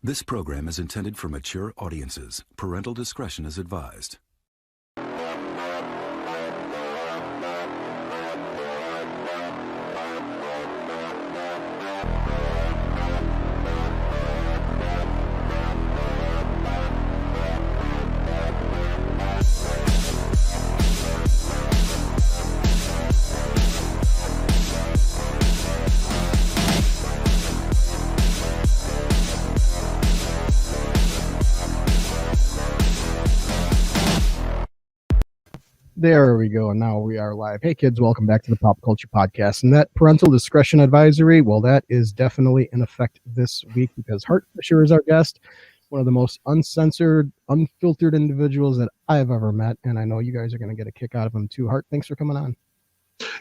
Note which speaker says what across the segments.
Speaker 1: This program is intended for mature audiences. Parental discretion is advised.
Speaker 2: There we go. And now we are live. Hey, kids, welcome back to the Pop Culture Podcast. And that parental discretion advisory, well, that is definitely in effect this week because Hart Fisher is our guest, one of the most uncensored, unfiltered individuals that I have ever met. And I know you guys are going to get a kick out of him too. Hart, thanks for coming on.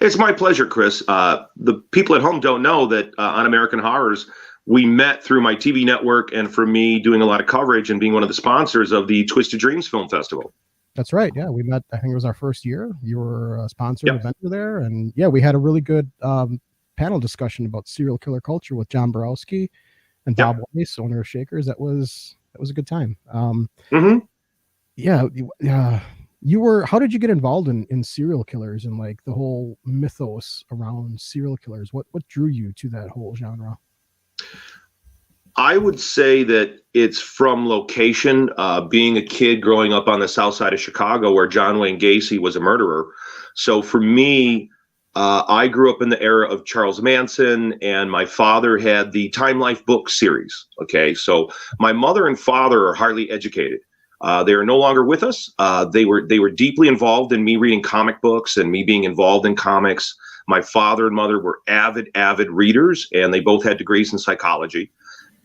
Speaker 3: It's my pleasure, Chris. The people at home don't know that on American Horrors, we met through my TV network and for me doing a lot of coverage and being one of the sponsors of the Twisted Dreams Film Festival.
Speaker 2: That's right. Yeah, we met, I think it was our first year. You were a sponsored event there. And yeah, we had a really good panel discussion about serial killer culture with John Borowski and Bob Weiss, owner of Shakers. That was a good time. Yeah. How did you get involved in serial killers and like the whole mythos around serial killers? What drew you to that whole genre?
Speaker 3: I would say that it's from location, being a kid growing up on the south side of Chicago where John Wayne Gacy was a murderer. So for me, I grew up in the era of Charles Manson, and my father had the Time Life book series. Okay, so my mother and father are highly educated. They are no longer with us. They were deeply involved in me reading comic books and me being involved in comics. My father and mother were avid readers, and they both had degrees in psychology.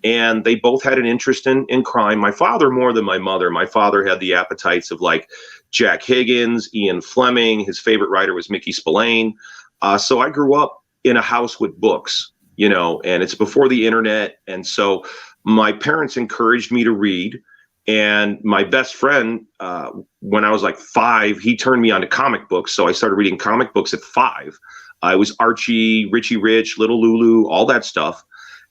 Speaker 3: And they both had an interest in crime. My father more than my mother. My father had the appetites of like Jack Higgins, Ian Fleming. His favorite writer was Mickey Spillane. So I grew up in a house with books, and it's before the internet. And so my parents encouraged me to read. And my best friend, when I was like 5, he turned me on to comic books. So I started reading comic books at 5. I was Archie, Richie Rich, Little Lulu, all that stuff.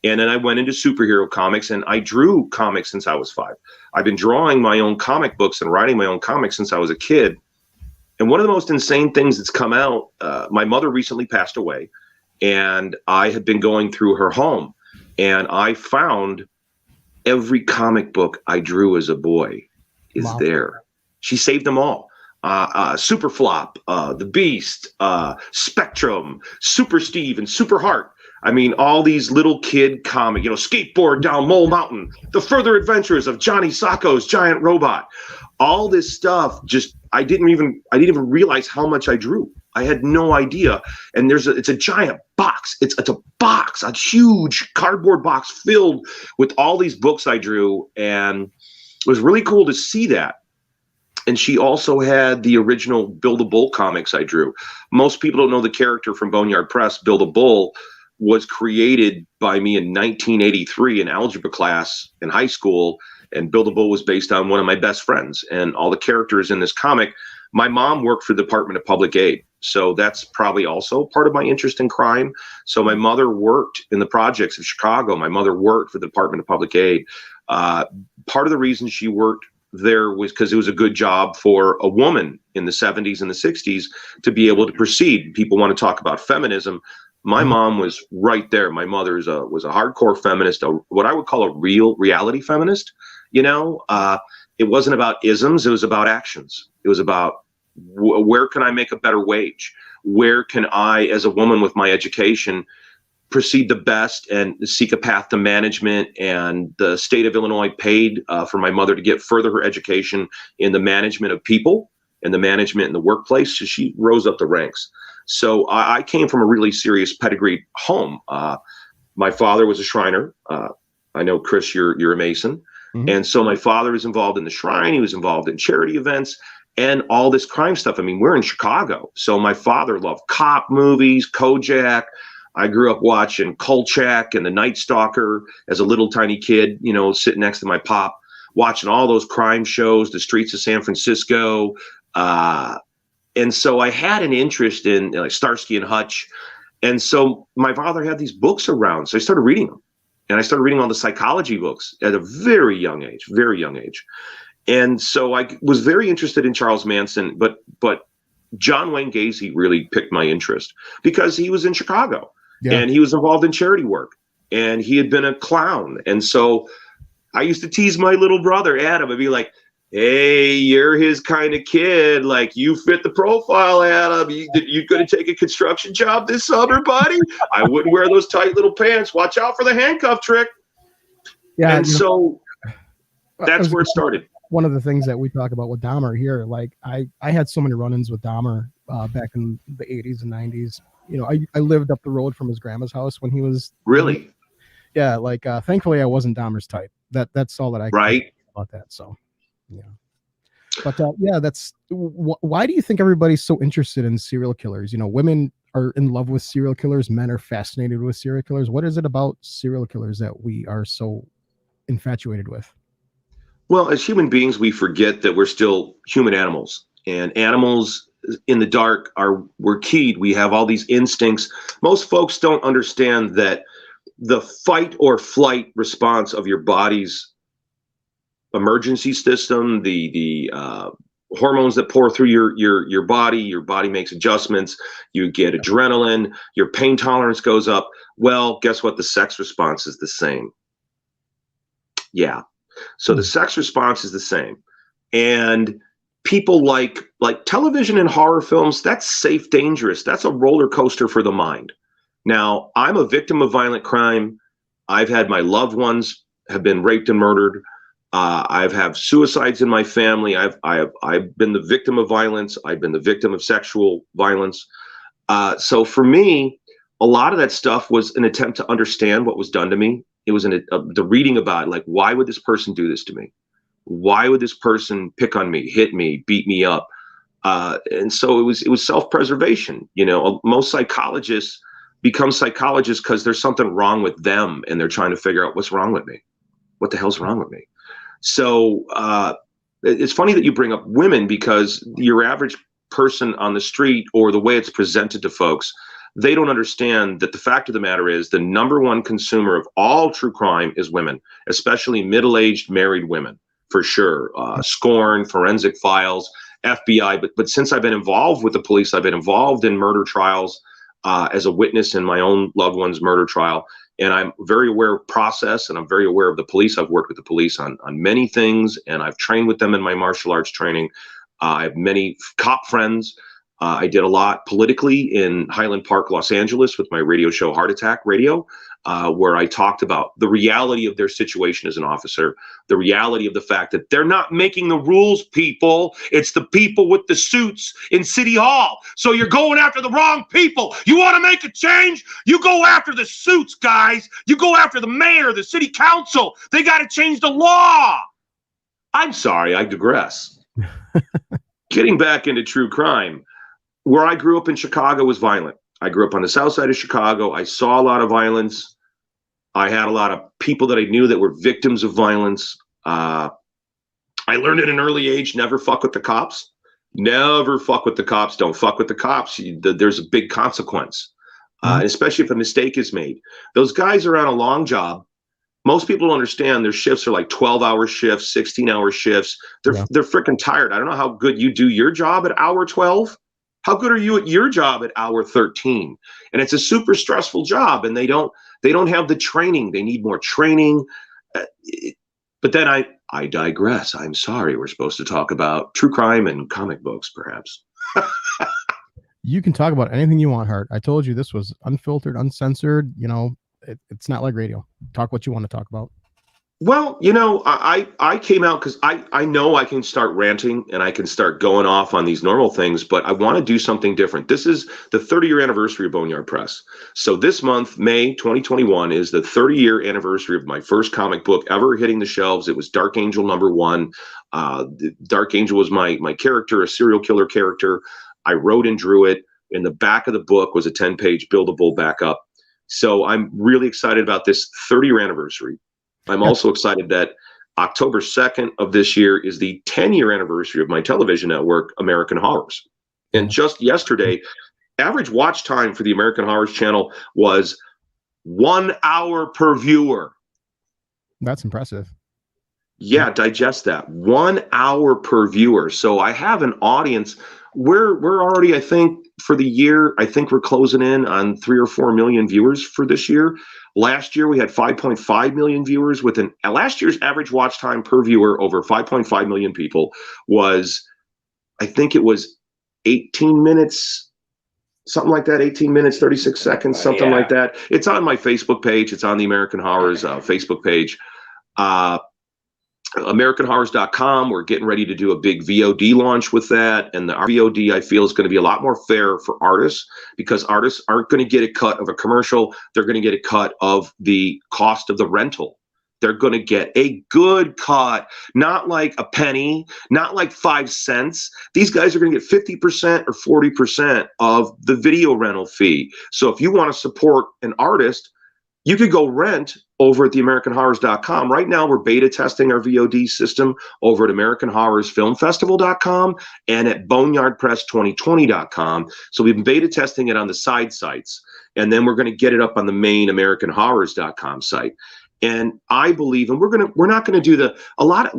Speaker 3: And then I went into superhero comics, and I drew comics since I was 5. I've been drawing my own comic books and writing my own comics since I was a kid. And one of the most insane things that's come out, my mother recently passed away, and I had been going through her home, and I found every comic book I drew as a boy is there. She saved them all. Super Flop, The Beast, Spectrum, Super Steve, and Super Hart. I mean, all these little kid comic, Skateboard Down Mole Mountain, The Further Adventures of Johnny Sacco's Giant Robot, all this stuff. I didn't even realize how much I drew. I had no idea. And it's a giant box. It's a box, a huge cardboard box filled with all these books I drew. And it was really cool to see that. And she also had the original Buildable comics I drew. Most people don't know the character from Boneyard Press. Buildable was created by me in 1983 in algebra class in high school, and Buildable was based on one of my best friends. And all the characters in this comic, my mom worked for the Department of Public Aid, so that's probably also part of my interest in crime. So my mother worked in the projects of Chicago. My mother worked for the Department of Public Aid. Part of the reason she worked there was because it was a good job for a woman in the 70s and the 60s to be able to proceed. People want to talk about feminism. My mom was right there. My mother was a hardcore feminist, what I would call a reality feminist. It wasn't about isms. It was about actions. It was about where can I make a better wage? Where can I, as a woman with my education, proceed the best and seek a path to management? And the state of Illinois paid for my mother to get further her education in the management of people and the management in the workplace. So she rose up the ranks. So I came from a really serious pedigree home. My father was a Shriner. I know, Chris, you're a Mason. Mm-hmm. And so my father was involved in the Shrine. He was involved in charity events and all this crime stuff. I mean, we're in Chicago. So my father loved cop movies, Kojak. I grew up watching Kolchak and The Night Stalker as a little tiny kid, sitting next to my pop, watching all those crime shows, The Streets of San Francisco. And so I had an interest in Starsky and Hutch. And so my father had these books around, so I started reading them. And I started reading all the psychology books at a very young age. And so I was very interested in Charles Manson, but John Wayne Gacy really picked my interest because he was in Chicago and he was involved in charity work and he had been a clown. And so I used to tease my little brother, Adam, and be like, hey, you're his kind of kid. Like, you fit the profile, Adam. You going to take a construction job this summer, buddy? I wouldn't wear those tight little pants. Watch out for the handcuff trick. Yeah. And so that's where it started.
Speaker 2: One of the things that we talk about with Dahmer here, like I had so many run-ins with Dahmer back in the 80s and 90s. You know, I lived up the road from his grandma's house when he was.
Speaker 3: Really?
Speaker 2: Yeah. Like, thankfully I wasn't Dahmer's type. That's all that I can say about that. So. Yeah, but that's why do you think everybody's so interested in serial killers? You know, women are in love with serial killers, men are fascinated with serial killers. What is it about serial killers that we are so infatuated with?
Speaker 3: Well, as human beings, we forget that we're still human animals, and animals in the dark we're keyed. We have all these instincts. Most folks don't understand that the fight or flight response of your body's emergency system, the hormones that pour through your body makes adjustments, you get adrenaline, your pain tolerance goes up. Well, guess what? The sex response is the same. Yeah. So the sex response is the same. And people like television and horror films, that's safe, dangerous. That's a roller coaster for the mind. Now, I'm a victim of violent crime. I've had my loved ones have been raped and murdered. I've had suicides in my family. I've been the victim of violence. I've been the victim of sexual violence. So for me, a lot of that stuff was an attempt to understand what was done to me. It was the reading about it, like, why would this person do this to me? Why would this person pick on me, hit me, beat me up? And so it was self-preservation. You know, most psychologists become psychologists because there's something wrong with them, and they're trying to figure out what's wrong with me. What the hell's wrong with me? So it's funny that you bring up women, because your average person on the street, or the way it's presented to folks, they don't understand that the fact of the matter is the number one consumer of all true crime is women, especially middle-aged married women, for sure. Scorn, Forensic Files, FBI. But since I've been involved with the police, I've been involved in murder trials as a witness in my own loved one's murder trial. And I'm very aware of process, and I'm very aware of the police. I've worked with the police on many things, and I've trained with them in my martial arts training. I have many cop friends. I did a lot politically in Highland Park, Los Angeles, with my radio show Heart Attack Radio, where I talked about the reality of their situation as an officer, the reality of the fact that they're not making the rules, people. It's the people with the suits in City Hall. So you're going after the wrong people. You want to make a change? You go after the suits, guys. You go after the mayor, the city council. They got to change the law. I'm sorry, I digress. Getting back into true crime. Where I grew up in Chicago was violent. I grew up on the south side of Chicago. I saw a lot of violence. I had a lot of people that I knew that were victims of violence. I learned at an early age, never fuck with the cops. Never fuck with the cops. Don't fuck with the cops. There's a big consequence, especially if a mistake is made. Those guys are on a long job. Most people don't understand their shifts are like 12-hour shifts, 16-hour shifts. They're freaking tired. I don't know how good you do your job at hour 12. How good are you at your job at hour 13? And it's a super stressful job, and they don't have the training. They need more training. But then I digress. I'm sorry. We're supposed to talk about true crime and comic books, perhaps.
Speaker 2: You can talk about anything you want, Hart. I told you this was unfiltered, uncensored. You know, it's not like radio. Talk what you want to talk about.
Speaker 3: Well, you know, I came out because I know I can start ranting and I can start going off on these normal things, but I want to do something different. This is the 30-year anniversary of Boneyard Press. So this month, May 2021, is the 30-year anniversary of my first comic book ever hitting the shelves. It was Dark Angel #1. Dark Angel was my character, a serial killer character. I wrote and drew it. In the back of the book was a 10-page buildable backup. So I'm really excited about this 30-year anniversary. I'm also excited that October 2nd of this year is the 10-year anniversary of my television network, American Horrors. And just yesterday, average watch time for the American Horrors channel was 1 hour per viewer.
Speaker 2: That's impressive.
Speaker 3: Yeah, digest that. 1 hour per viewer. So I have an audience. We're already, I think, for the year, I think we're closing in on 3 or 4 million viewers for this year. Last year we had 5.5 million viewers with last year's average watch time per viewer over 5.5 million people was, I think it was 18 minutes, something like that, 18 minutes, 36 seconds, something like that. It's on my Facebook page. It's on the American Horrors Facebook page. AmericanHorrors.com. We're getting ready to do a big VOD launch with that. And the VOD, I feel, is going to be a lot more fair for artists, because artists aren't going to get a cut of a commercial. They're going to get a cut of the cost of the rental. They're going to get a good cut, not like a penny, not like 5 cents. These guys are going to get 50% or 40% of the video rental fee. So if you want to support an artist, you could go rent over at theamericanhorrors.com. Right now, we're beta testing our VOD system over at americanhorrorsfilmfestival.com and at boneyardpress2020.com. So we've been beta testing it on the side sites, and then we're going to get it up on the main americanhorrors.com site. And I believe, and we're not going to do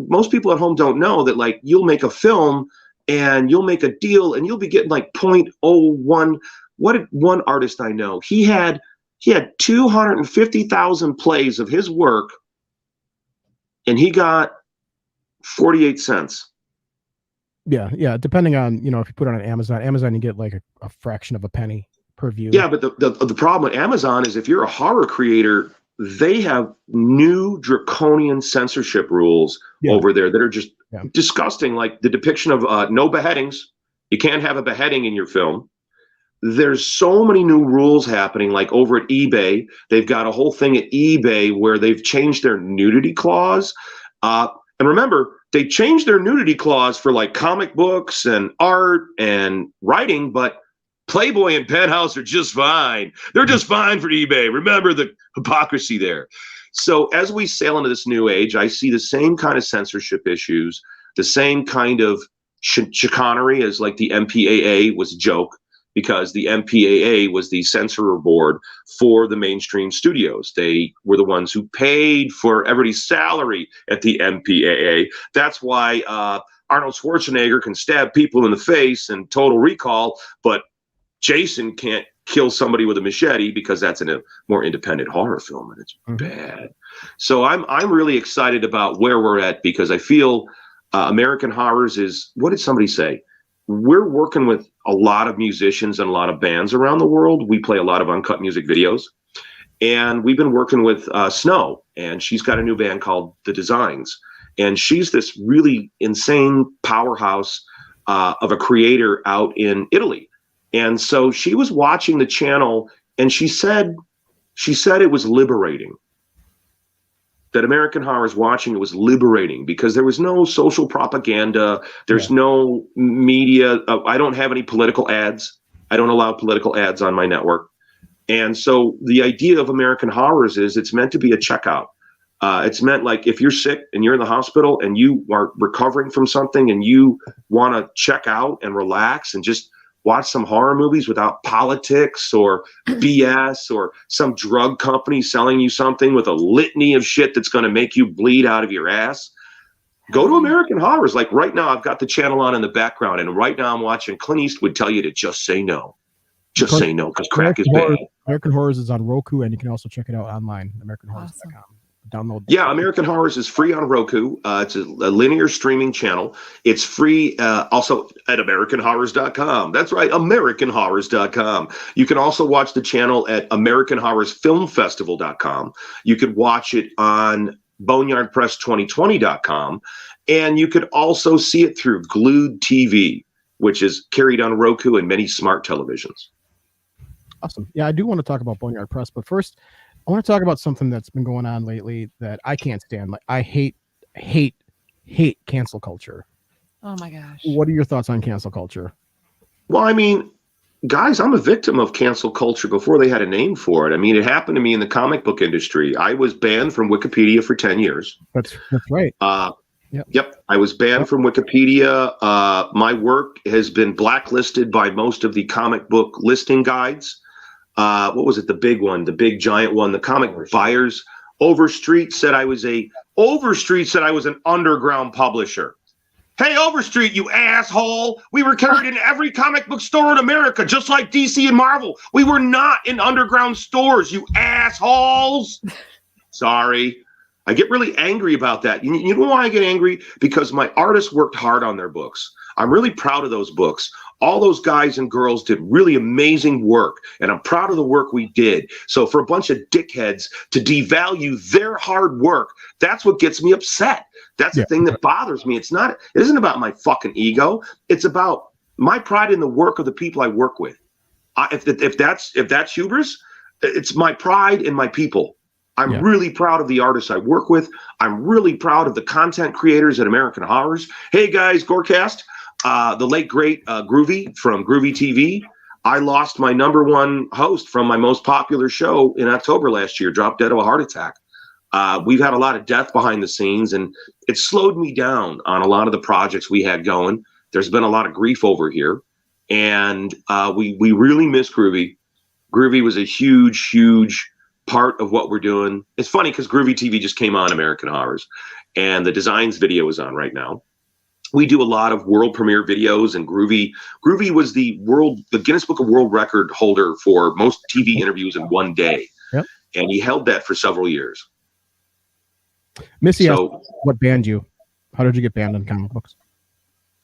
Speaker 3: most people at home don't know that, like, you'll make a film and you'll make a deal and you'll be getting like 0.01. What did one artist I know, he had 250,000 plays of his work, and he got 48 cents.
Speaker 2: Yeah. Depending on, if you put it on Amazon, you get like a fraction of a penny per view.
Speaker 3: Yeah, but the problem with Amazon is if you're a horror creator, they have new draconian censorship rules over there that are just disgusting. Like the depiction of no beheadings. You can't have a beheading in your film. There's so many new rules happening, like over at eBay. They've got a whole thing at eBay where they've changed their nudity clause. And remember, they changed their nudity clause for like comic books and art and writing, but Playboy and Penthouse are just fine. They're just fine for eBay. Remember the hypocrisy there. So as we sail into this new age, I see the same kind of censorship issues, the same kind of chicanery as like the MPAA was a joke, because the MPAA was the censor board for the mainstream studios. They were the ones who paid for everybody's salary at the MPAA. That's why Arnold Schwarzenegger can stab people in the face in Total Recall, but Jason can't kill somebody with a machete because that's in a more independent horror film, and it's bad. So I'm really excited about where we're at, because I feel American Horrors is, what did somebody say? We're working with a lot of musicians and a lot of bands around the world. We play a lot of uncut music videos, and we've been working with Snow, and she's got a new band called The Designs, and she's this really insane powerhouse of a creator out in Italy. And so she was watching the channel, and she said it was liberating. That American Horrors watching it was liberating, because there was no social propaganda. There's no media. I don't have any political ads. I don't allow political ads on my network. And so the idea of American Horrors is it's meant to be a checkout. It's meant like if you're sick and you're in the hospital and you are recovering from something and you want to check out and relax and just watch some horror movies without politics or BS or some drug company selling you something with a litany of shit that's going to make you bleed out of your ass. Go to American Horrors. Like right now, I've got the channel on in the background, and right now I'm watching Clint Eastwood tell you to just say no. Just say no, because crack is bad.
Speaker 2: American Horrors is on Roku, and you can also check it out online, AmericanHorrors.com. Download.
Speaker 3: Yeah, American Horrors is free on Roku. It's a linear streaming channel. It's free also at AmericanHorrors.com. That's right, AmericanHorrors.com. You can also watch the channel at AmericanHorrorsFilmFestival.com. You could watch it on BoneyardPress2020.com. And you could also see it through Glued TV, which is carried on Roku and many smart televisions.
Speaker 2: Awesome. Yeah, I do want to talk about Boneyard Press, but first, I want to talk about something that's been going on lately that I can't stand. Like, I hate cancel culture.
Speaker 4: Oh my gosh.
Speaker 2: What are your thoughts on cancel culture?
Speaker 3: Well, I mean, guys, I'm a victim of cancel culture before they had a name for it. I mean, it happened to me in the comic book industry. I was banned from Wikipedia for 10 years.
Speaker 2: That's right.
Speaker 3: Yep. I was banned from Wikipedia. My work has been blacklisted by most of the comic book listing guides. What was it? The big one, the big giant one, the comic buyers Overstreet said I was an underground publisher. Hey, Overstreet, you asshole. We were carried in every comic book store in America, just like DC and Marvel. We were not in underground stores, you assholes. Sorry. I get really angry about that. You know why I get angry? Because my artists worked hard on their books. I'm really proud of those books. All those guys and girls did really amazing work, and I'm proud of the work we did. So for a bunch of dickheads to devalue their hard work, that's what gets me upset. That's the thing that bothers me. It isn't about my fucking ego. It's about my pride in the work of the people I work with. If that's hubris, it's my pride in my people. I'm really proud of the artists I work with. I'm really proud of the content creators at American Horrors. Hey guys, Gorecast, the late great Groovy from Groovy TV. I lost my #1 host from my most popular show in October last year, dropped dead of a heart attack. We've had a lot of death behind the scenes, and it slowed me down on a lot of the projects we had going. There's been a lot of grief over here, and we really miss Groovy. Groovy was a huge part of what we're doing. It's funny because Groovy TV just came on American Horrors, and the Designs video is on right now. We do a lot of world premiere videos, and Groovy was the Guinness Book of World Record holder for most TV interviews in one day.
Speaker 2: Yep.
Speaker 3: And he held that for several years.
Speaker 2: Missy asked, what banned you? How did you get banned on comic books?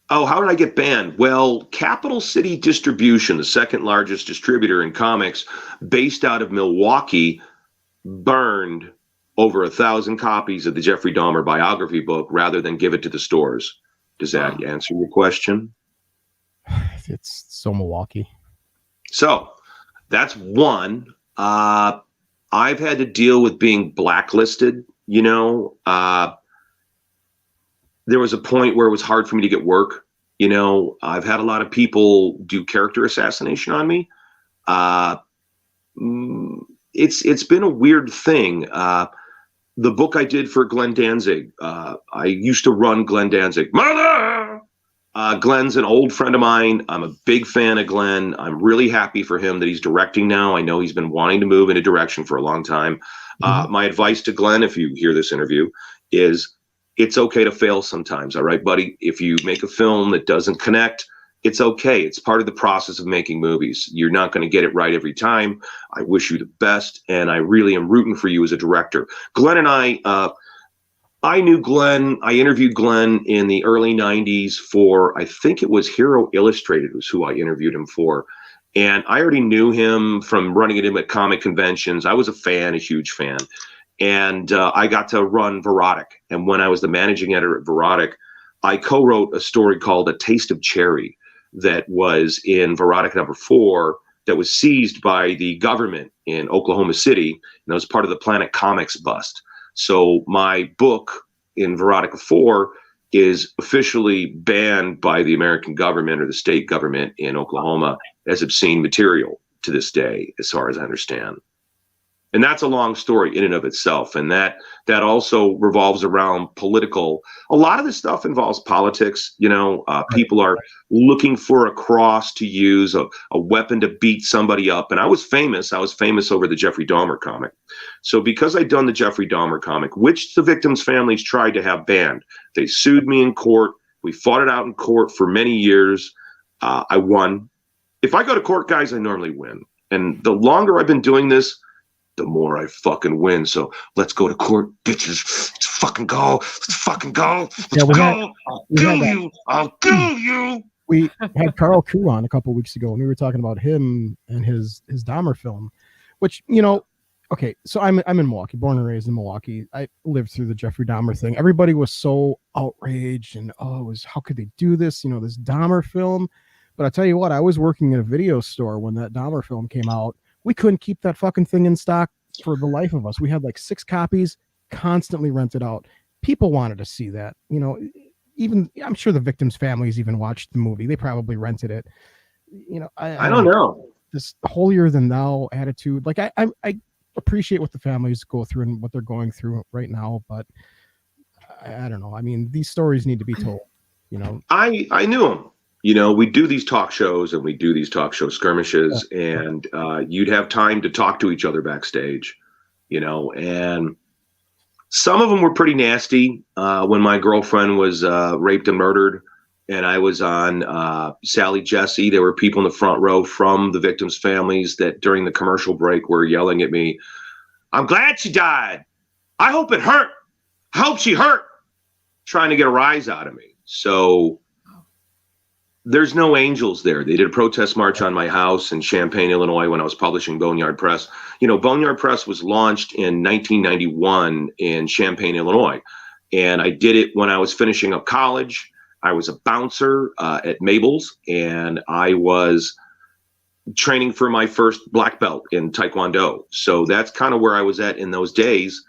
Speaker 3: Oh, how did I get banned? Well, Capital City Distribution, the second largest distributor in comics, based out of Milwaukee, burned over 1,000 copies of the Jeffrey Dahmer biography book rather than give it to the stores. Does that answer your question?
Speaker 2: It's so Milwaukee. So
Speaker 3: that's one. I've had to deal with being blacklisted. There was a point where it was hard for me to get work. I've had a lot of people do character assassination on me. It's been a weird thing. The book I did for Glenn Danzig, I used to run Glenn Danzig. Mother! Glenn's an old friend of mine. I'm a big fan of Glenn. I'm really happy for him that he's directing now. I know he's been wanting to move into direction for a long time. My advice to Glenn, if you hear this interview, is it's okay to fail sometimes. All right, buddy? If you make a film that doesn't connect, it's okay. It's part of the process of making movies. You're not going to get it right every time. I wish you the best, and I really am rooting for you as a director. Glenn and I knew Glenn. I interviewed Glenn in the early 90s for, I think it was Hero Illustrated was who I interviewed him for. And I already knew him from running it in at comic conventions. I was a huge fan. And I got to run Verotic. And when I was the managing editor at Verotic, I co-wrote a story called A Taste of Cherry that was in Verotic #4 that was seized by the government in Oklahoma City. And that was part of the Planet Comics bust. So my book in Verotica 4 is officially banned by the American government or the state government in Oklahoma as obscene material to this day, as far as I understand. And that's a long story in and of itself. And that also revolves around political. A lot of this stuff involves politics. People are looking for a cross to use, a weapon to beat somebody up. And I was famous. Over the Jeffrey Dahmer comic. So because I'd done the Jeffrey Dahmer comic, which the victims' families tried to have banned, they sued me in court. We fought it out in court for many years. I won. If I go to court, guys, I normally win. And the longer I've been doing this, the more I fucking win. So let's go to court, bitches. Let's fucking go. I'll kill you.
Speaker 2: We had Carl Koo on a couple of weeks ago, and we were talking about him and his Dahmer film, which, okay, so I'm in Milwaukee, born and raised in Milwaukee. I lived through the Jeffrey Dahmer thing. Everybody was so outraged and, how could they do this? This Dahmer film. But I tell you what, I was working at a video store when that Dahmer film came out. We couldn't keep that fucking thing in stock for the life of us. We had like 6 copies, constantly rented out. People wanted to see that. Even I'm sure the victims' families even watched the movie. They probably rented it.
Speaker 3: I don't know.
Speaker 2: This holier than thou attitude. Like I appreciate what the families go through and what they're going through right now, but I don't know. I mean, these stories need to be told.
Speaker 3: I knew him. We do these talk shows and we do these talk show skirmishes, and you'd have time to talk to each other backstage, and Some of them were pretty nasty. When my girlfriend was raped and murdered, and I was on Sally Jesse, there were people in the front row from the victims' families that during the commercial break were yelling at me, "I'm glad she died. I hope it hurt. I hope she hurt," trying to get a rise out of me. So there's no angels there. They did a protest march on my house in Champaign, Illinois, when I was publishing Boneyard Press. You know, Boneyard Press was launched in 1991 in Champaign, Illinois. And I did it when I was finishing up college. I was a bouncer at Mabel's, and I was training for my first black belt in Taekwondo. So that's kind of where I was at in those days.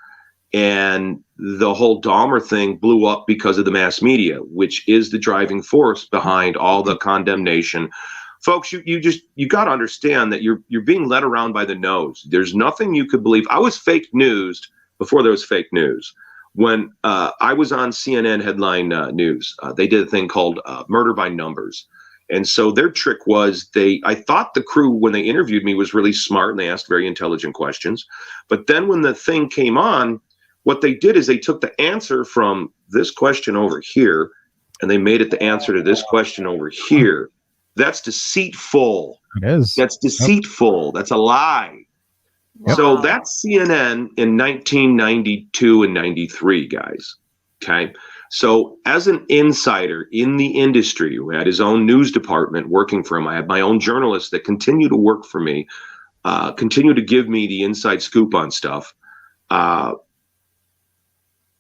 Speaker 3: And the whole Dahmer thing blew up because of the mass media, which is the driving force behind all the condemnation. Folks, you got to understand that you're being led around by the nose. There's nothing you could believe. I was fake news before there was fake news. When I was on CNN headline news, they did a thing called Murder by Numbers. And so their trick was I thought the crew, when they interviewed me, was really smart and they asked very intelligent questions. But then when the thing came on, what they did is they took the answer from this question over here and they made it the answer to this question over here. That's deceitful.
Speaker 2: It is.
Speaker 3: That's deceitful. Yep. That's a lie.
Speaker 2: Yep.
Speaker 3: So that's CNN in 1992 and 93, guys. Okay. So as an insider in the industry who had his own news department working for him, I had my own journalists that continue to work for me, continue to give me the inside scoop on stuff.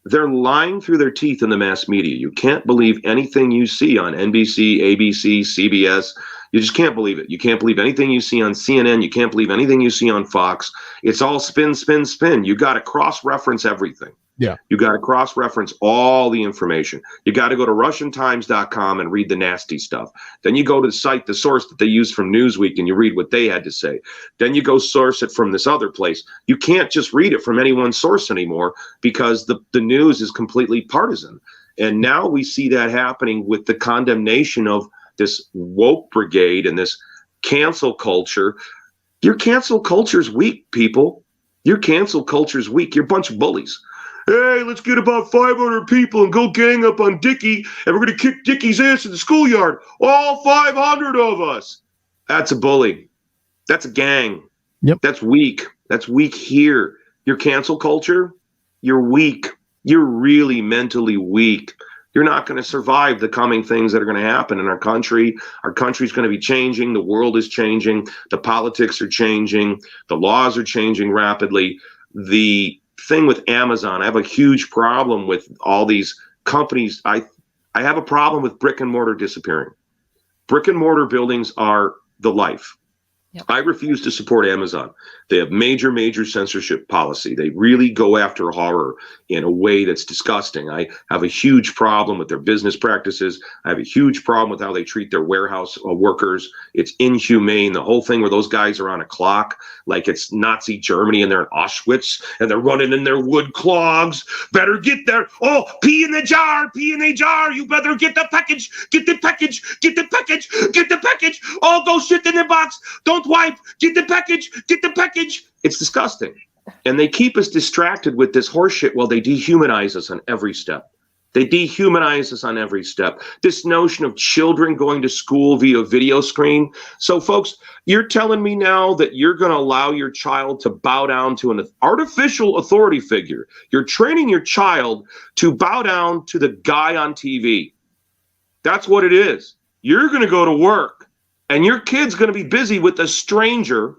Speaker 3: They're lying through their teeth in the mass media. You can't believe anything you see on NBC, ABC, CBS. You just can't believe it. You can't believe anything you see on CNN. You can't believe anything you see on Fox. It's all spin, spin, spin. You got to cross-reference everything. Yeah. You got to cross-reference all the information. You got to go to RussianTimes.com and read the nasty stuff. Then you go to the source that they use from Newsweek, and you read what they had to say. Then you go source it from this other place. You can't just read it from any one source anymore because the news is completely partisan. And now we see that happening with the condemnation of this woke brigade and this cancel culture. Your cancel culture's weak, people. Your cancel culture's weak. You're a bunch of bullies. Hey, let's get about 500 people and go gang up on Dickie, and we're going to kick Dickie's ass in the schoolyard. All 500 of us. That's a bully. That's a gang. Yep. That's weak. That's weak here. Your cancel culture, you're weak. You're really mentally weak. You're not going to survive the coming things that are going to happen in our country. Our country's going to be changing. The world is changing. The politics are changing. The laws are changing rapidly. The thing with Amazon, I have a huge problem with all these companies. I have a problem with brick and mortar disappearing. Brick and mortar buildings are the life. Yep. I refuse to support Amazon. They have major censorship policy. They really go after horror in a way that's disgusting. I have a huge problem with their business practices. I have a huge problem with how they treat their warehouse workers. It's inhumane. The whole thing where those guys are on a clock like it's Nazi Germany and they're in Auschwitz and they're running in their wood clogs. Better get there. Oh, pee in the jar, pee in the jar. You better get the package, get the package, get the package, get the package. Oh, go shit in the box. Don't wipe, get the package, get the package. It's disgusting. And they keep us distracted with this horseshit while they dehumanize us on every step. They dehumanize us on every step. This notion of children going to school via video screen. So folks, you're telling me now that you're going to allow your child to bow down to an artificial authority figure. You're training your child to bow down to the guy on TV. That's what it is. You're going to go to work. And your kid's going to be busy with a stranger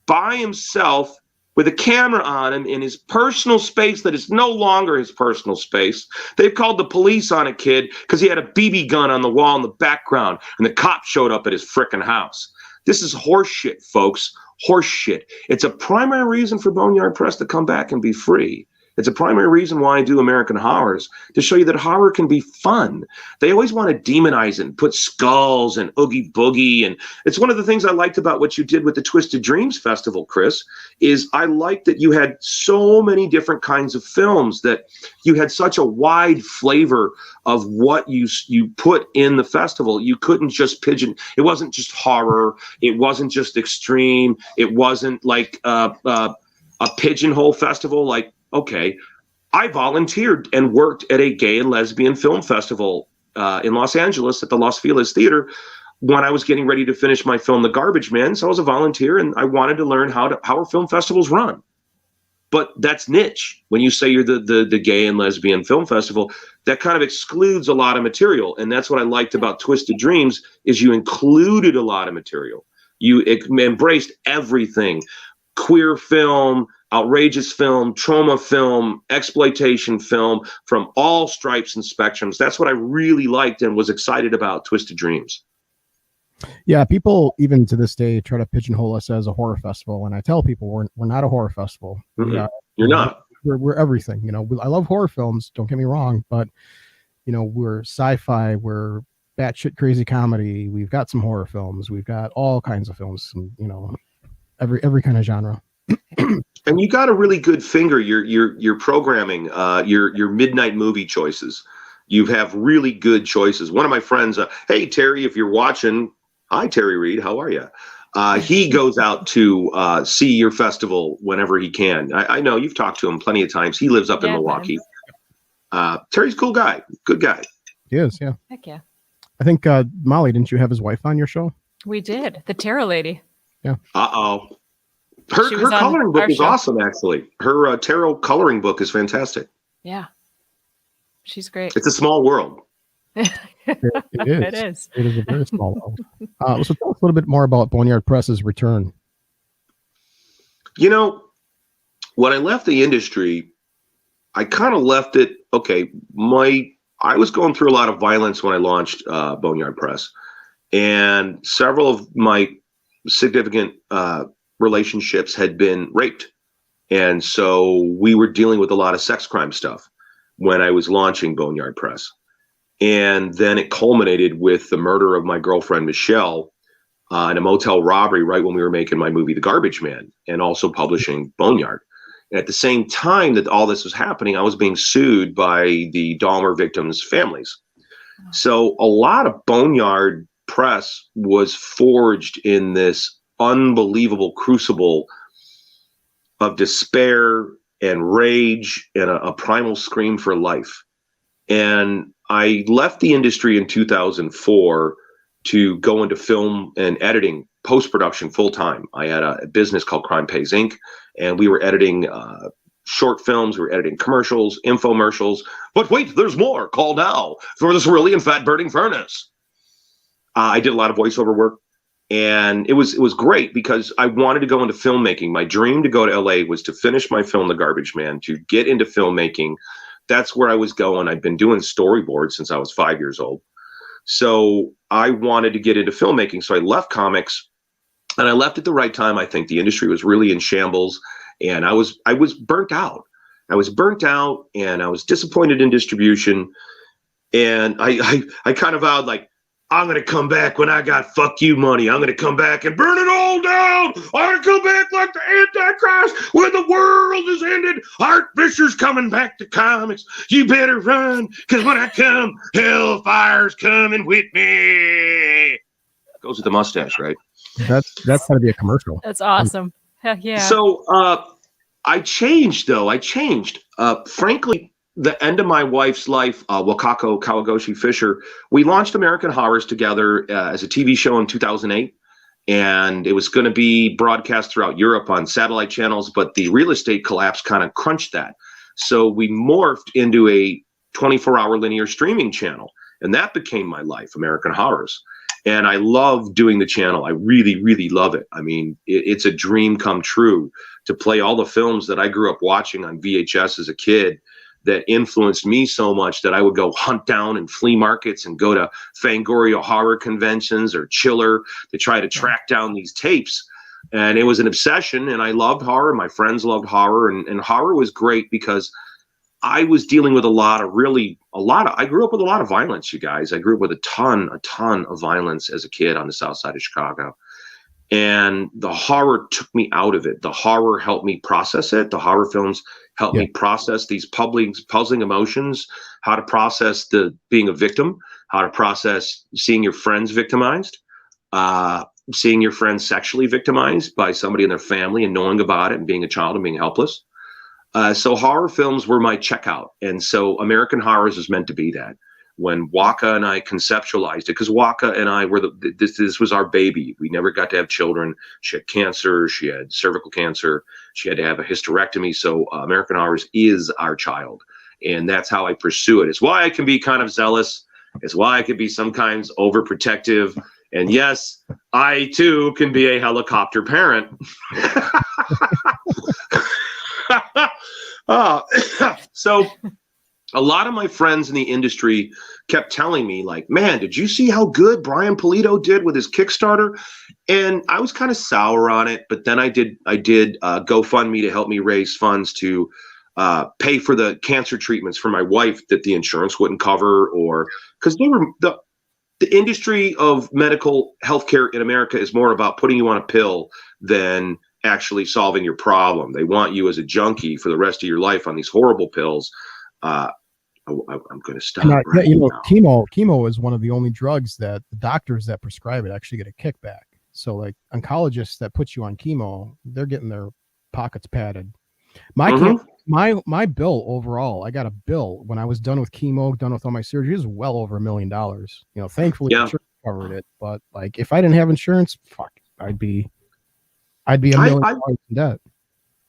Speaker 3: by himself with a camera on him in his personal space that is no longer his personal space. They've called the police on a kid because he had a BB gun on the wall in the background, and the cop showed up at his frickin' house. This is horseshit, folks. Horseshit. It's a primary reason for Boneyard Press to come back and be free. It's a primary reason why I do American Horrors, to show you that horror can be fun. They always want to demonize it and put skulls and oogie boogie. And it's one of the things I liked about what you did with the Twisted Dreams Festival, Chris, is I liked that you had so many different kinds of films, that you had such a wide flavor of what you put in the festival. You couldn't just pigeon. It wasn't just horror. It wasn't just extreme. It wasn't like a pigeonhole festival. Like, okay, I volunteered and worked at a gay and lesbian film festival in Los Angeles at the Los Feliz Theater when I was getting ready to finish my film, The Garbage Man. So I was a volunteer, and I wanted to learn how are film festivals run. But that's niche. When you say you're the gay and lesbian film festival, that kind of excludes a lot of material. And that's what I liked about Twisted Dreams, is you included a lot of material. You embraced everything: queer film, outrageous film, trauma film, exploitation film, from all stripes and spectrums. That's what I really liked and was excited about Twisted Dreams.
Speaker 2: Yeah, people even to this day try to pigeonhole us as a horror festival, and I tell people we're not a horror festival.
Speaker 3: You're not.
Speaker 2: We're everything. You know, I love horror films. Don't get me wrong, but you know, we're sci-fi. We're batshit crazy comedy. We've got some horror films. We've got all kinds of films. You know, every kind of genre.
Speaker 3: And you got a really good finger. Your programming, your midnight movie choices. You have really good choices. One of my friends, hey Terry, if you're watching. Hi, Terry Reid. How are you? He goes out to see your festival whenever he can. I know you've talked to him plenty of times. He lives up in Milwaukee. Terry's a cool guy. Good guy.
Speaker 2: He is, yeah.
Speaker 4: Heck yeah.
Speaker 2: I think, Molly, didn't you have his wife on your show?
Speaker 4: We did. The Tarot Lady.
Speaker 2: Yeah.
Speaker 3: Uh-oh. Her coloring book is awesome, actually. Her tarot coloring book is fantastic.
Speaker 4: Yeah. She's great.
Speaker 3: It's a small world.
Speaker 2: It is.
Speaker 4: It is.
Speaker 2: It is a very small world. So tell us a little bit more about Boneyard Press's return.
Speaker 3: You know, when I left the industry, I kind of left it. Okay, I was going through a lot of violence when I launched Boneyard Press, and several of my significant relationships had been raped, and so we were dealing with a lot of sex crime stuff when I was launching Boneyard Press. And then it culminated with the murder of my girlfriend, Michelle, in a motel robbery right when we were making my movie, The Garbage Man, and also publishing Boneyard. And at the same time that all this was happening, I was being sued by the Dahmer victims' families. So a lot of Boneyard Press was forged in this unbelievable crucible of despair and rage and a primal scream for life. And I left the industry in 2004 to go into film and editing, post-production full-time. I had a business called Crime Pays Inc., and we were editing short films, we were editing commercials, infomercials. But wait, there's more. Call now for this really fat-burning furnace. I did a lot of voiceover work, and it was great because I wanted to go into filmmaking. My dream to go to LA was to finish my film, The Garbage Man, to get into filmmaking. That's where I was going. I've been doing storyboards since I was 5 years old. So I wanted to get into filmmaking. So I left comics, and I left at the right time. I think the industry was really in shambles, and I was burnt out. I was burnt out, and I was disappointed in distribution. And I kind of vowed, like, I'm going to come back when I got fuck you money. I'm going to come back and burn it all down. I'm going to come back like the Antichrist when the world is ended. Hart Fisher's coming back to comics. You better run, because when I come, hellfire's coming with me. Goes with the mustache, right?
Speaker 2: That's got to be a commercial.
Speaker 4: That's awesome. Heck yeah.
Speaker 3: So I changed, though. I changed. Frankly, the end of my wife's life, Wakako Kawagoshi Fisher, we launched American Horrors together as a TV show in 2008. And it was going to be broadcast throughout Europe on satellite channels, but the real estate collapse kind of crunched that. So we morphed into a 24-hour linear streaming channel. And that became my life, American Horrors. And I love doing the channel. I really, really love it. I mean, it's a dream come true to play all the films that I grew up watching on VHS as a kid that influenced me so much that I would go hunt down in flea markets and go to Fangoria horror conventions or Chiller to try to track down these tapes. And it was an obsession, and I loved horror. My friends loved horror, and horror was great because I was dealing with I grew up with a lot of violence, you guys. I grew up with a ton of violence as a kid on the south side of Chicago. And the horror took me out of it. The horror helped me process it. The horror films helped me process these puzzling emotions, how to process being a victim, how to process seeing your friends victimized, seeing your friends sexually victimized by somebody in their family and knowing about it and being a child and being helpless. So horror films were my checkout. And so American Horrors is meant to be that. When Waka and I conceptualized it, because Waka and I were this was our baby. We never got to have children. She had cancer. She had cervical cancer. She had to have a hysterectomy. So American Horrors is our child. And that's how I pursue it. It's why I can be kind of zealous. It's why I can be sometimes overprotective. And yes, I too can be a helicopter parent. So a lot of my friends in the industry kept telling me, like, man, did you see how good Brian Polito did with his Kickstarter? And I was kind of sour on it, but then I did GoFundMe to help me raise funds to pay for the cancer treatments for my wife that the insurance wouldn't cover, or because they were the industry of medical healthcare in America is more about putting you on a pill than actually solving your problem. They want you as a junkie for the rest of your life on these horrible pills. I'm going to stop.
Speaker 2: Right now. Chemo is one of the only drugs that the doctors that prescribe it actually get a kickback. So like oncologists that put you on chemo, they're getting their pockets padded. My bill overall, I got a bill when I was done with chemo, done with all my surgery, is well over $1 million. Thankfully insurance covered it. But like if I didn't have insurance, I'd be $1 million in debt.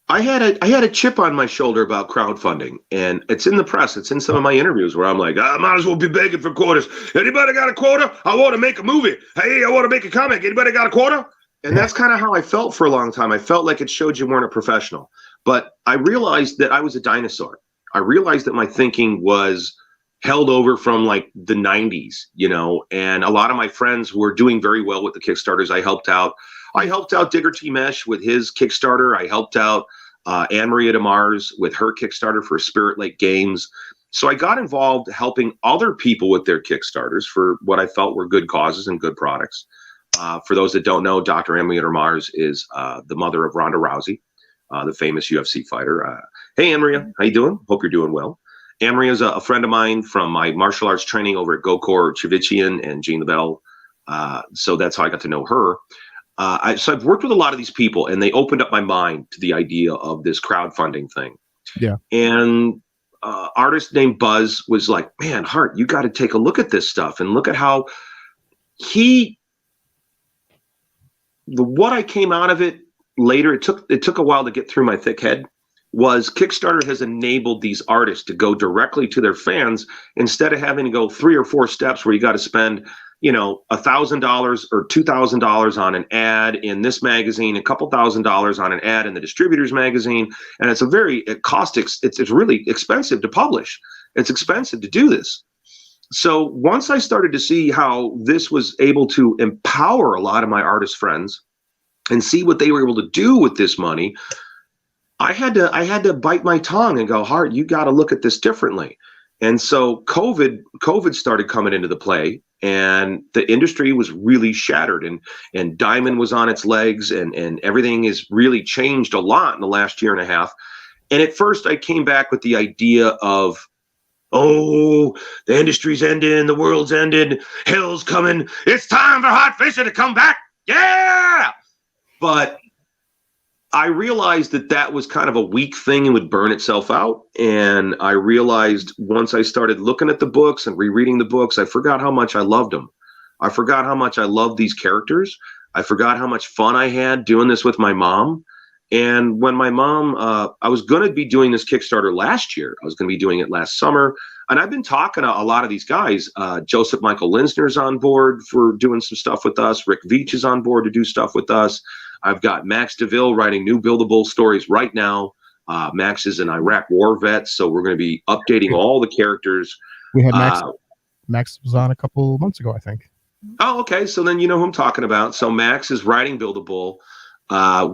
Speaker 3: I had a chip on my shoulder about crowdfunding, and it's in the press. It's in some of my interviews where I'm like, I might as well be begging for quarters. Anybody got a quarter? I want to make a movie. Hey, I want to make a comic. Anybody got a quarter? And that's kind of how I felt for a long time. I felt like it showed you weren't a professional. But I realized that I was a dinosaur. I realized that my thinking was held over from like the 90s, and a lot of my friends were doing very well with the Kickstarters. I helped out Digger T. Mesh with his Kickstarter. I helped out Anne Maria DeMars with her Kickstarter for Spirit Lake Games. So I got involved helping other people with their Kickstarters for what I felt were good causes and good products. For those that don't know, Dr. Anne Maria DeMars is the mother of Ronda Rousey, the famous UFC fighter. Hey, Anne Maria, how you doing? Hope you're doing well. Anne Maria is a friend of mine from my martial arts training over at Gokor Chivichian and Jean LaBelle. So that's how I got to know her. So I've worked with a lot of these people, and they opened up my mind to the idea of this crowdfunding thing. Yeah. And artist named Buzz was like, man, Hart, you got to take a look at this stuff and look at how what I came out of it later. It took a while to get through my thick head. Was Kickstarter has enabled these artists to go directly to their fans instead of having to go 3 or 4 steps where you got to spend, $1,000 or $2,000 on an ad in this magazine, a couple $1,000 on an ad in the distributor's magazine, and it's really expensive to publish. It's expensive to do this. So once I started to see how this was able to empower a lot of my artist friends and see what they were able to do with this money, I had to bite my tongue and go, Hart, you got to look at this differently. And so COVID started coming into the play, and the industry was really shattered, and Diamond was on its legs, and everything has really changed a lot in the last year and a half. And at first I came back with the idea of, oh, the industry's ending, the world's ended, hell's coming, it's time for Hot Fisher to come back. Yeah. But I realized that was kind of a weak thing and would burn itself out. And I realized once I started looking at the books and rereading the books, I forgot how much I loved them. I forgot how much I loved these characters. I forgot how much fun I had doing this with my mom. And when my mom, I was going to be doing this Kickstarter last year. I was going to be doing it last summer. And I've been talking to a lot of these guys. Joseph Michael Linsner's on board for doing some stuff with us. Rick Veitch is on board to do stuff with us. I've got Max DeVille writing new Buildable stories right now. Max is an Iraq war vet, so we're going to be updating all the characters.
Speaker 2: We had Max. Max was on a couple months ago, I think.
Speaker 3: Oh, okay. So then you know who I'm talking about. So Max is writing Buildable.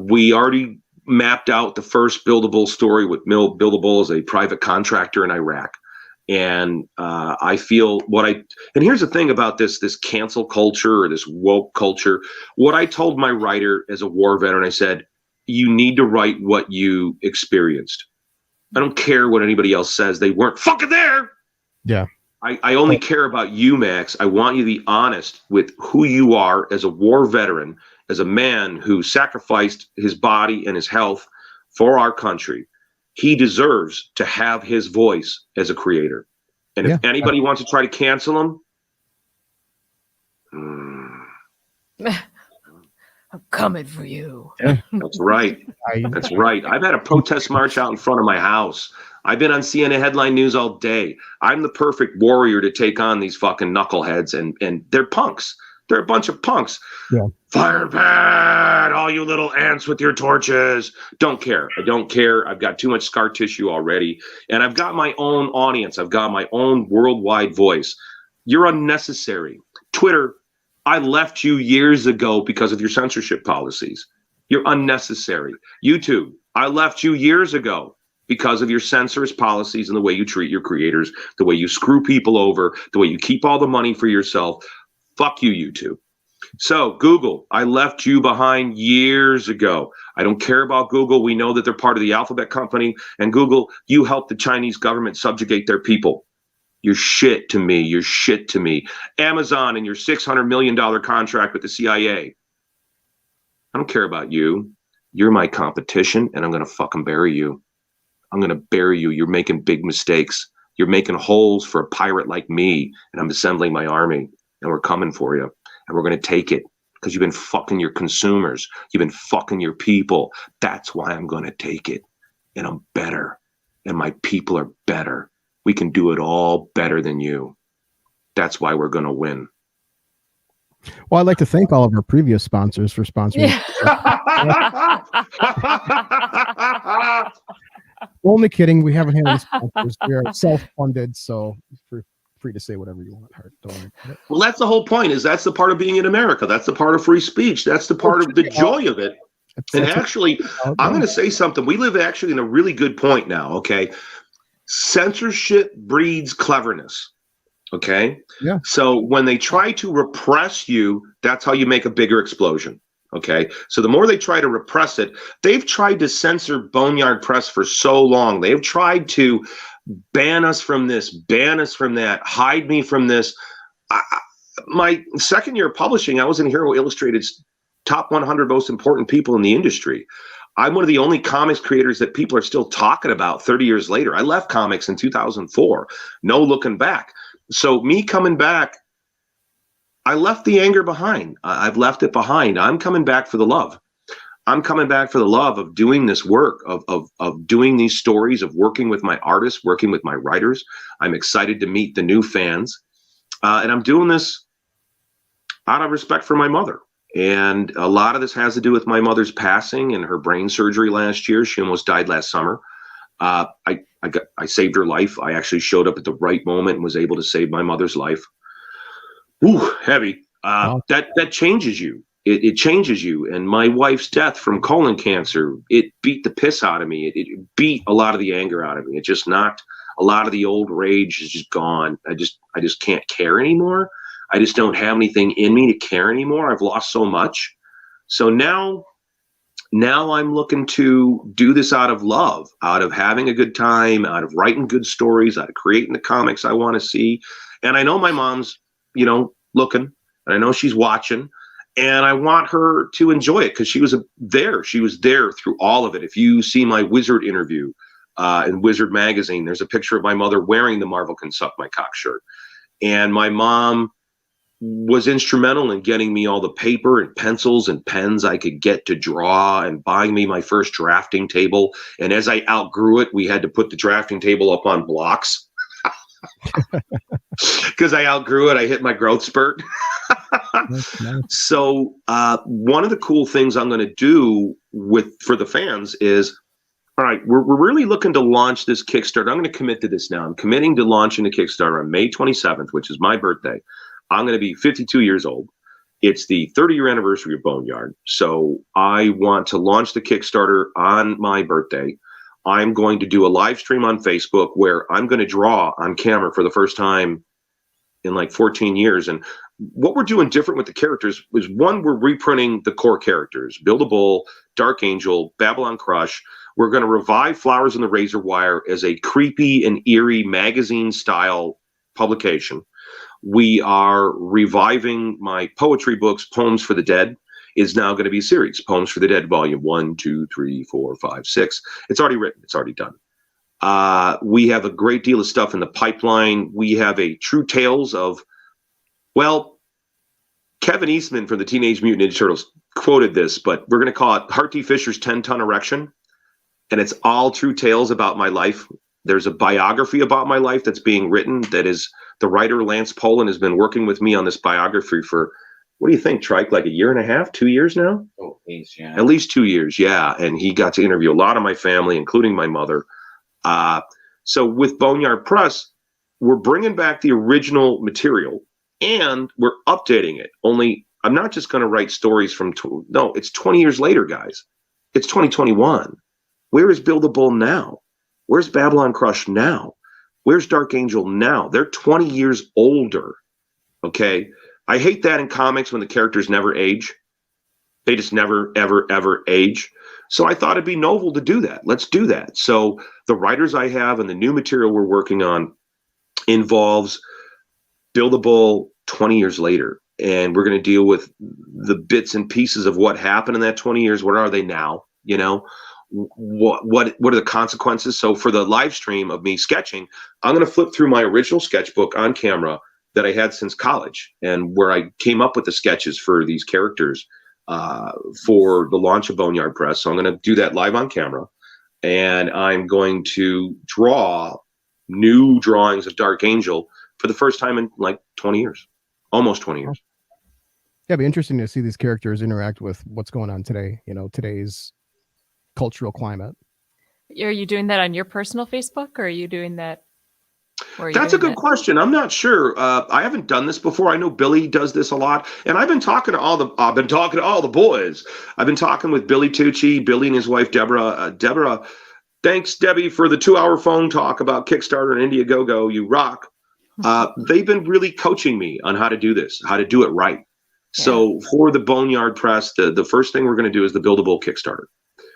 Speaker 3: We already mapped out the first Buildable story with Buildable as a private contractor in Iraq. And I feel and here's the thing about this cancel culture or this woke culture. What I told my writer as a war veteran, I said, you need to write what you experienced. I don't care what anybody else says. They weren't fucking there. Yeah. I only care about you, Max. I want you to be honest with who you are as a war veteran, as a man who sacrificed his body and his health for our country. he deserves to have his voice as a creator. And if anybody wants to try to cancel him,
Speaker 4: I'm coming for you.
Speaker 2: Yeah.
Speaker 3: That's right. That's right. I've had a protest march out in front of my house. I've been on CNN headline news all day. I'm the perfect warrior to take on these fucking knuckleheads, and they're punks. They're a bunch of punks.
Speaker 2: Yeah.
Speaker 3: Fire pad, all you little ants with your torches. Don't care. I don't care. I've got too much scar tissue already, and I've got my own audience. I've got my own worldwide voice. You're unnecessary. Twitter, I left you years ago because of your censorship policies. You're unnecessary. YouTube, I left you years ago because of your censors policies and the way you treat your creators, the way you screw people over, the way you keep all the money for yourself. Fuck you, YouTube. So Google, I left you behind years ago. I don't care about Google. We know that they're part of the Alphabet company. And Google, you helped the Chinese government subjugate their people. You're shit to me. You're shit to me. Amazon and your $600 million contract with the CIA. I don't care about you. You're my competition, and I'm going to fucking bury you. I'm going to bury you. You're making big mistakes. You're making holes for a pirate like me, and I'm assembling my army, and we're coming for you, and we're going to take it because you've been fucking your consumers. You've been fucking your people. That's why I'm going to take it, and I'm better, and my people are better. We can do it all better than you. That's why we're going to win.
Speaker 2: Well, I'd like to thank all of our previous sponsors for sponsoring.
Speaker 3: Yeah.
Speaker 2: Only kidding. We haven't had any sponsors. We are self-funded, so you're free to say whatever you want, Hart. Don't worry about it.
Speaker 3: Well, that's the whole point. Is that's the part of being in America. That's the part of free speech. That's the part of the joy of it. And actually, I'm going to say something. We live actually in a really good point now. Okay, censorship breeds cleverness. Okay.
Speaker 2: Yeah.
Speaker 3: So when they try to repress you, that's how you make a bigger explosion. Okay. So the more they try to repress it, they've tried to censor Boneyard Press for so long. They've tried to ban us from this, ban us from that, hide me from this. My second year of publishing, I was in Hero Illustrated's top 100 most important people in the industry. I'm one of the only comics creators that people are still talking about 30 years later. I left comics in 2004. No looking back. So me coming back, I left the anger behind. I've left it behind. I'm coming back for the love. I'm coming back for the love of doing this work, of doing these stories, of working with my artists, working with my writers. I'm excited to meet the new fans. And I'm doing this out of respect for my mother. And a lot of this has to do with my mother's passing and her brain surgery last year. She almost died last summer. I saved her life. I actually showed up at the right moment and was able to save my mother's life. Ooh, heavy.
Speaker 2: Wow.
Speaker 3: That changes you. It changes you. And my wife's death from colon cancer, it beat the piss out of me. It beat a lot of the anger out of me. It just knocked a lot of the old rage is just gone. I just can't care anymore. I just don't have anything in me to care anymore. I've lost so much. So now I'm looking to do this out of love, out of having a good time, out of writing good stories, out of creating the comics I want to see. And I know my mom's, looking, and I know she's watching, and I want her to enjoy it because she was there. She was there through all of it. If you see my Wizard interview in Wizard magazine, there's a picture of my mother wearing the Marvel Can Suck My Cock shirt. And my mom was instrumental in getting me all the paper and pencils and pens I could get to draw and buying me my first drafting table. And as I outgrew it, we had to put the drafting table up on blocks because I outgrew it. I hit my growth spurt.
Speaker 2: Nice.
Speaker 3: So one of the cool things I'm going to do for the fans is, all right, we're really looking to launch this Kickstarter. I'm going to commit to this now. I'm committing to launching the Kickstarter on May 27th, which is my birthday. I'm going to be 52 years old. It's the 30-year anniversary of Boneyard. So I want to launch the Kickstarter on my birthday. I'm going to do a live stream on Facebook where I'm going to draw on camera for the first time in like 14 years. And what we're doing different with the characters is, one, we're reprinting the core characters, Buildable, Dark Angel, Babylon Crush. We're going to revive Flowers in the Razor Wire as a creepy and eerie magazine-style publication. We are reviving my poetry books. Poems for the Dead is now going to be a series. Poems for the Dead, volume 1, 2, 3, 4, 5, 6. It's already written. It's already done. We have a great deal of stuff in the pipeline. We have a True Tales of, well, Kevin Eastman from the Teenage Mutant Ninja Turtles quoted this, but we're going to call it Hart T. Fisher's 10-Ton Erection. And it's all true tales about my life. There's a biography about my life that's being written that is, the writer Lance Poland has been working with me on this biography for, what do you think, Trike, like a year and a half, 2 years now?
Speaker 5: Oh, please, yeah.
Speaker 3: At least 2 years, yeah. And he got to interview a lot of my family, including my mother. So with Boneyard Press, we're bringing back the original material and we're updating it. Only I'm not just going to write stories from, no, it's 20 years later, guys. It's 2021. Where is Buildable now? Where's Babylon Crush now? Where's Dark Angel now? They're 20 years older, okay? I hate that in comics when the characters never age. They just never, ever, ever age. So I thought it'd be novel to do that. Let's do that. So the writers I have and the new material we're working on involves Buildable 20 years later. And we're going to deal with the bits and pieces of what happened in that 20 years. What are they now? You know? What are the consequences? So for the live stream of me sketching, I'm going to flip through my original sketchbook on camera that I had since college, and where I came up with the sketches for these characters for the launch of Boneyard Press. So I'm going to do that live on camera, and I'm going to draw new drawings of Dark Angel for the first time in like 20 years, almost 20 years.
Speaker 2: Yeah, it'd be interesting to see these characters interact with what's going on today, you know, today's cultural climate.
Speaker 4: Are you doing that on your personal Facebook, or are you doing that?
Speaker 3: That's a good question. I'm not sure. I haven't done this before. I know Billy does this a lot, and I've been talking to all the boys. I've been talking with Billy Tucci, Billy and his wife Deborah. Deborah, thanks Debbie for the 2-hour phone talk about Kickstarter and Indiegogo. You rock. They've been really coaching me on how to do this, how to do it right. Yeah. So for the Boneyard Press, the first thing we're going to do is the Buildable Kickstarter.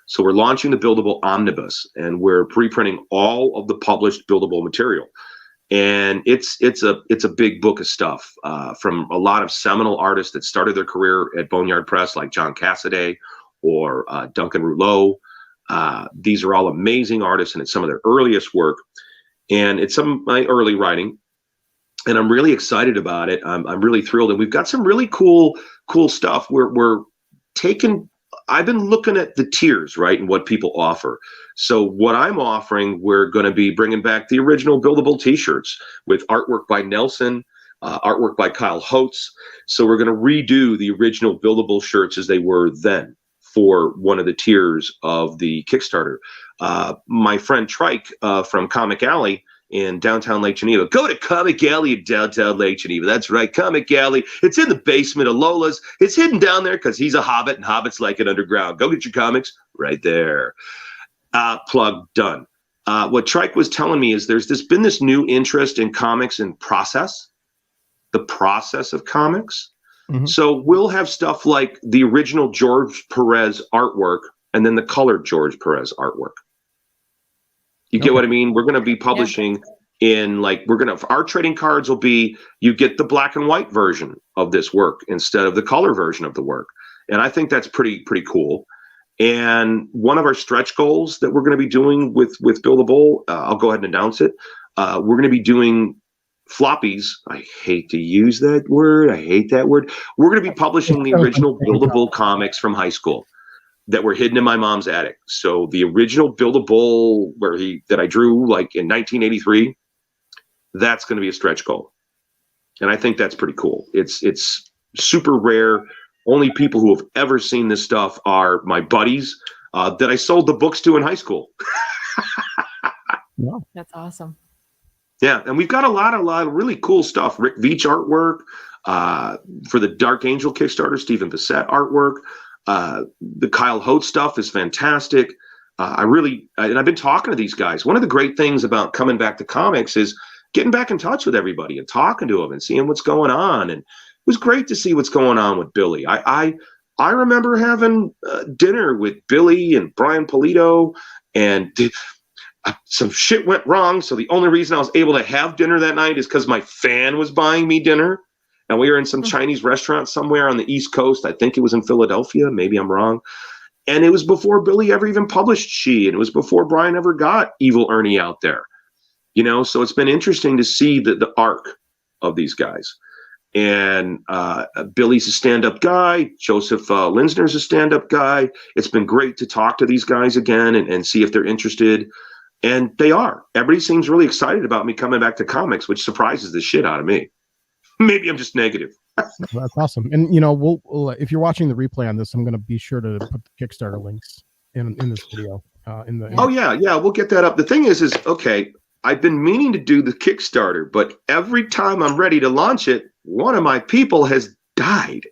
Speaker 3: So we're launching the Buildable Omnibus, and we're pre-printing all of the published Buildable material. And it's a big book of stuff from a lot of seminal artists that started their career at Boneyard Press, like John Cassaday or Duncan Rouleau. These are all amazing artists, and it's some of their earliest work. And it's some of my early writing. And I'm really excited about it. I'm really thrilled. And we've got some really cool stuff. We're taking... I've been looking at the tiers, right, and what people offer. So what I'm offering, we're going to be bringing back the original Buildable T-shirts with artwork by Nelson, artwork by Kyle Holtz. So we're going to redo the original Buildable shirts as they were then for one of the tiers of the Kickstarter. My friend Trike from Comic Alley in downtown Lake Geneva. Go to Comic Alley in downtown Lake Geneva. That's right, Comic Alley. It's in the basement of Lola's. It's hidden down there because he's a hobbit, and hobbits like it underground. Go get your comics right there. Plug done. What Trike was telling me is there's been this new interest in comics and the process of comics. Mm-hmm. So we'll have stuff like the original George Perez artwork and then the colored George Perez artwork. You get what I mean? We're going to be publishing in our trading cards will be, you get the black and white version of this work instead of the color version of the work. And I think that's pretty cool. And one of our stretch goals that we're going to be doing with Buildable, I'll go ahead and announce it. We're going to be doing floppies. I hate to use that word. I hate that word. We're going to be publishing the original Buildable comics from high school that were hidden in my mom's attic. So the original Buildable that I drew like in 1983, that's going to be a stretch goal. And I think that's pretty cool. It's super rare. Only people who have ever seen this stuff are my buddies that I sold the books to in high school.
Speaker 2: Wow.
Speaker 4: That's awesome.
Speaker 3: Yeah, and we've got a lot of really cool stuff. Rick Veitch artwork for the Dark Angel Kickstarter, Stephen Bissett artwork. The Kyle Holtz stuff is fantastic. And I've been talking to these guys. One of the great things about coming back to comics is getting back in touch with everybody and talking to them and seeing what's going on. And it was great to see what's going on with Billy. I remember having dinner with Billy and Brian Polito, and some shit went wrong. So the only reason I was able to have dinner that night is because my fan was buying me dinner. And we were in some Chinese restaurant somewhere on the East Coast. I think it was in Philadelphia. Maybe I'm wrong. And it was before Billy ever even published She, and it was before Brian ever got Evil Ernie out there. So it's been interesting to see the arc of these guys. And Billy's a stand-up guy. Joseph Linsner's a stand-up guy. It's been great to talk to these guys again and see if they're interested. And they are. Everybody seems really excited about me coming back to comics, which surprises the shit out of me. Maybe I'm just negative.
Speaker 2: That's awesome. And we'll if you're watching the replay on this, I'm going to be sure to put the Kickstarter links in this video.
Speaker 3: Yeah, we'll get that up. The thing is okay, I've been meaning to do the Kickstarter, but every time I'm ready to launch it, one of my people has died.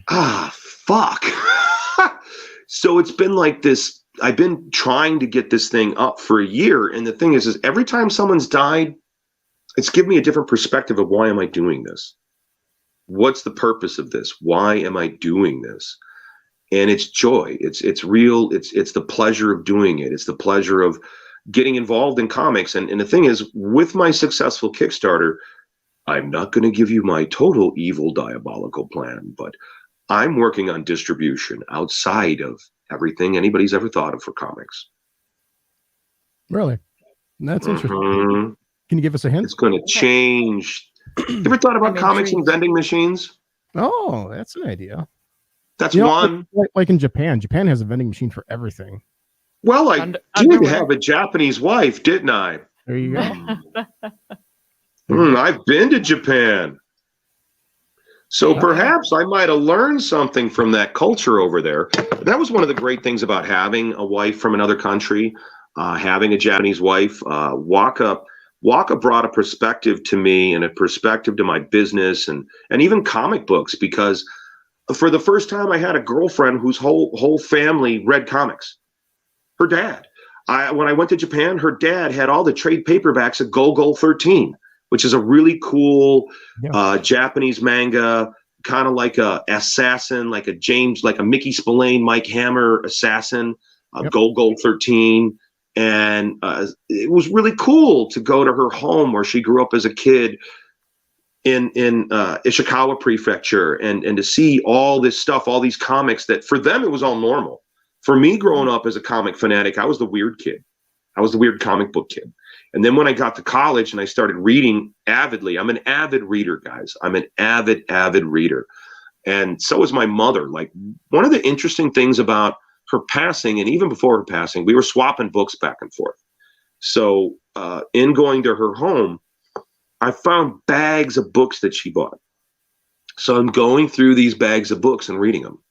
Speaker 3: Fuck. So it's been like this. I've been trying to get this thing up for a year. And the thing is every time someone's died, it's given me a different perspective of why am I doing this? What's the purpose of this? Why am I doing this? And it's joy. It's real. It's the pleasure of doing it. It's the pleasure of getting involved in comics. And the thing is, with my successful Kickstarter, I'm not going to give you my total evil diabolical plan, but I'm working on distribution outside of everything anybody's ever thought of for comics.
Speaker 2: Really? That's interesting. Can you give us a hint?
Speaker 3: It's going to change. You ever thought about comics and vending machines?
Speaker 2: Oh, that's an idea.
Speaker 3: That's one.
Speaker 2: Like in Japan. Japan has a vending machine for everything.
Speaker 3: Well, I did have a Japanese wife, didn't I?
Speaker 2: There you go.
Speaker 3: I've been to Japan. So perhaps I might have learned something from that culture over there. That was one of the great things about having a wife from another country, having a Japanese wife. Waka brought a perspective to me and a perspective to my business and even comic books, because for the first time I had a girlfriend whose whole family read comics. Her dad. When I went to Japan, her dad had all the trade paperbacks of Gogol 13. Which is a really cool Japanese manga, kind of like a assassin, like a Mickey Spillane, Mike Hammer assassin, Gogol 13. And it was really cool to go to her home where she grew up as a kid in Ishikawa Prefecture and to see all this stuff, all these comics that for them it was all normal. For me, growing up as a comic fanatic, I was the weird kid. I was the weird comic book kid. And then when I got to college and I started reading avidly, I'm an avid reader, guys. I'm an avid reader. And so is my mother. Like, one of the interesting things about her passing, and even before her passing, we were swapping books back and forth. So in going to her home, I found bags of books that she bought. So I'm going through these bags of books and reading them.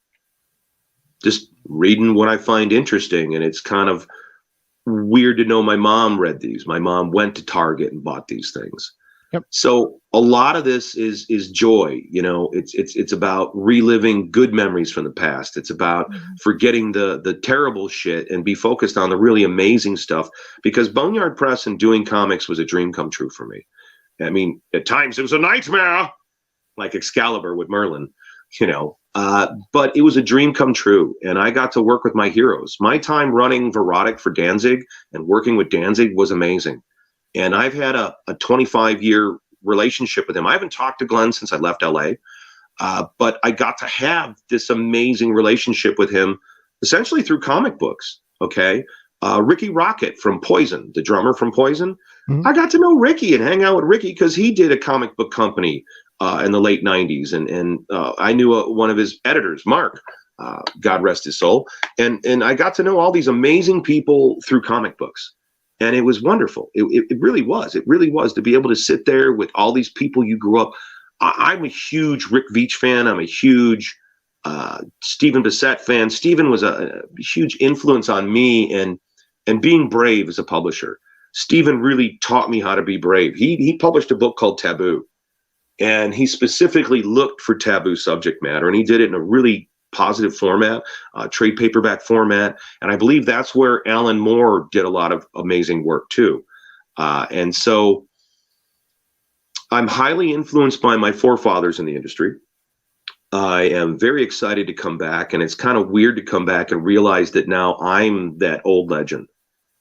Speaker 3: Just reading what I find interesting. And it's kind of weird to know my mom read these. My mom went to Target and bought these things.
Speaker 2: Yep.
Speaker 3: So a lot of this is joy. It's about reliving good memories from the past. It's about forgetting the terrible shit and be focused on the really amazing stuff, because Boneyard Press and doing comics was a dream come true for me. I mean, at times it was a nightmare, like Excalibur with Merlin, but it was a dream come true. And I got to work with my heroes. My time running Verotic for Danzig and working with Danzig was amazing. And I've had a 25-year relationship with him. I haven't talked to Glenn since I left LA, but I got to have this amazing relationship with him essentially through comic books. Okay. Ricky Rocket from Poison, the drummer from Poison. Mm-hmm. I got to know Ricky and hang out with Ricky because he did a comic book company in the late 90s. And I knew one of his editors, Mark, God rest his soul. And I got to know all these amazing people through comic books. And it was wonderful. It really was. It really was to be able to sit there with all these people you grew up. I'm a huge Rick Veitch fan. I'm a huge Stephen Bissett fan. Stephen was a huge influence on me and being brave as a publisher. Stephen really taught me how to be brave. He published a book called Taboo, and he specifically looked for taboo subject matter, and he did it in a really positive format, trade paperback format. And I believe that's where Alan Moore did a lot of amazing work too. And so I'm highly influenced by my forefathers in the industry. I am very excited to come back, and it's kind of weird to come back and realize that now I'm that old legend.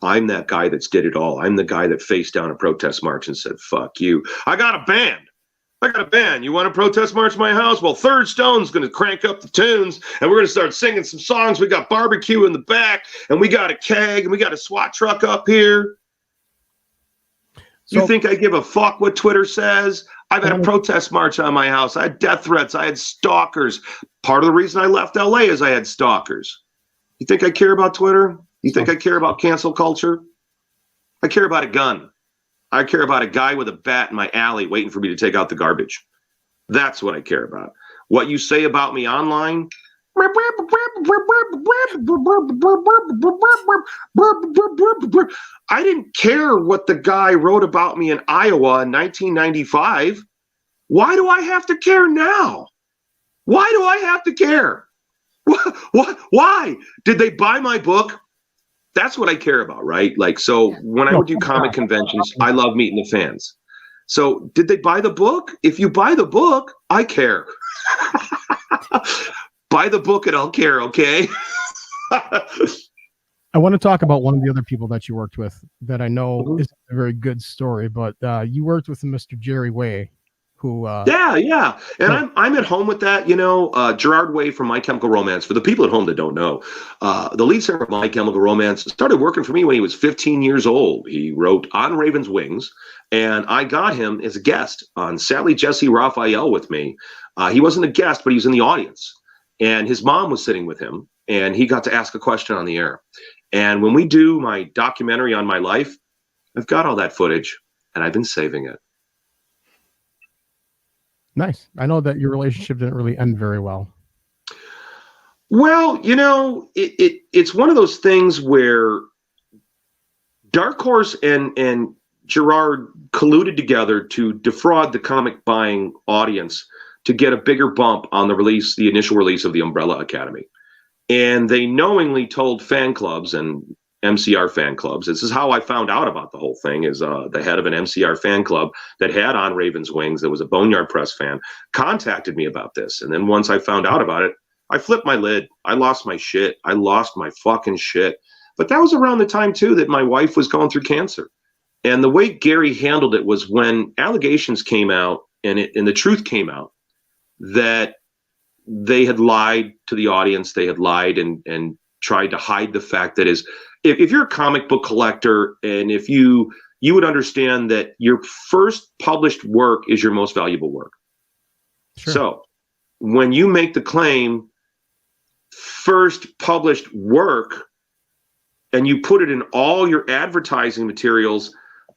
Speaker 3: I'm that guy that's did it all. I'm the guy that faced down a protest march and said, fuck you. I got a band. I got a band. You want to protest march my house? Well, Third Stone's going to crank up the tunes, and we're going to start singing some songs. We got barbecue in the back, and we got a keg, and we got a SWAT truck up here. You think I give a fuck what Twitter says? I've had a protest march on my house. I had death threats. I had stalkers. Part of the reason I left LA is I had stalkers. You think I care about Twitter? You think I care about cancel culture? I care about a gun. I care about a guy with a bat in my alley waiting for me to take out the garbage. That's what I care about. What you say about me online? I didn't care what the guy wrote about me in Iowa in 1995. Why do I have to care now? Why do I have to care? Why? Did they buy my book? That's what I care about, right? Like, so when I would do comic conventions, I love meeting the fans. So did they buy the book? If you buy the book, I care. Buy the book and I'll care, okay?
Speaker 2: I want to talk about one of the other people that you worked with that I know is a very good story, but you worked with Mr. Jerry Way, who
Speaker 3: yeah. And I'm at home with that, you know. Gerard Way from My Chemical Romance. For the people at home that don't know, the lead singer of My Chemical Romance started working for me when he was 15 years old. He wrote On Raven's Wings, and I got him as a guest on Sally Jesse Raphael with me. He wasn't a guest, but he was in the audience, and his mom was sitting with him, and he got to ask a question on the air. And when we do my documentary on my life, I've got all that footage, and I've been saving it.
Speaker 2: Nice. I know that your relationship didn't really end very well.
Speaker 3: Well, you know, it's one of those things where Dark Horse and Gerard colluded together to defraud the comic buying audience to get a bigger bump on the initial release of the Umbrella Academy. And they knowingly told fan clubs and MCR fan clubs. This is how I found out about the whole thing, is the head of an MCR fan club that had On Raven's Wings, that was a Boneyard Press fan, contacted me about this. And then once I found out about it, I flipped my lid. I lost my shit. I lost my fucking shit. But that was around the time, too, that my wife was going through cancer. And the way Gary handled it was when allegations came out and the truth came out that they had lied to the audience. They had lied and tried to hide the fact that if you're a comic book collector, and if you would understand that your first published work is your most valuable work. Sure. So when you make the claim first published work and you put it in all your advertising materials,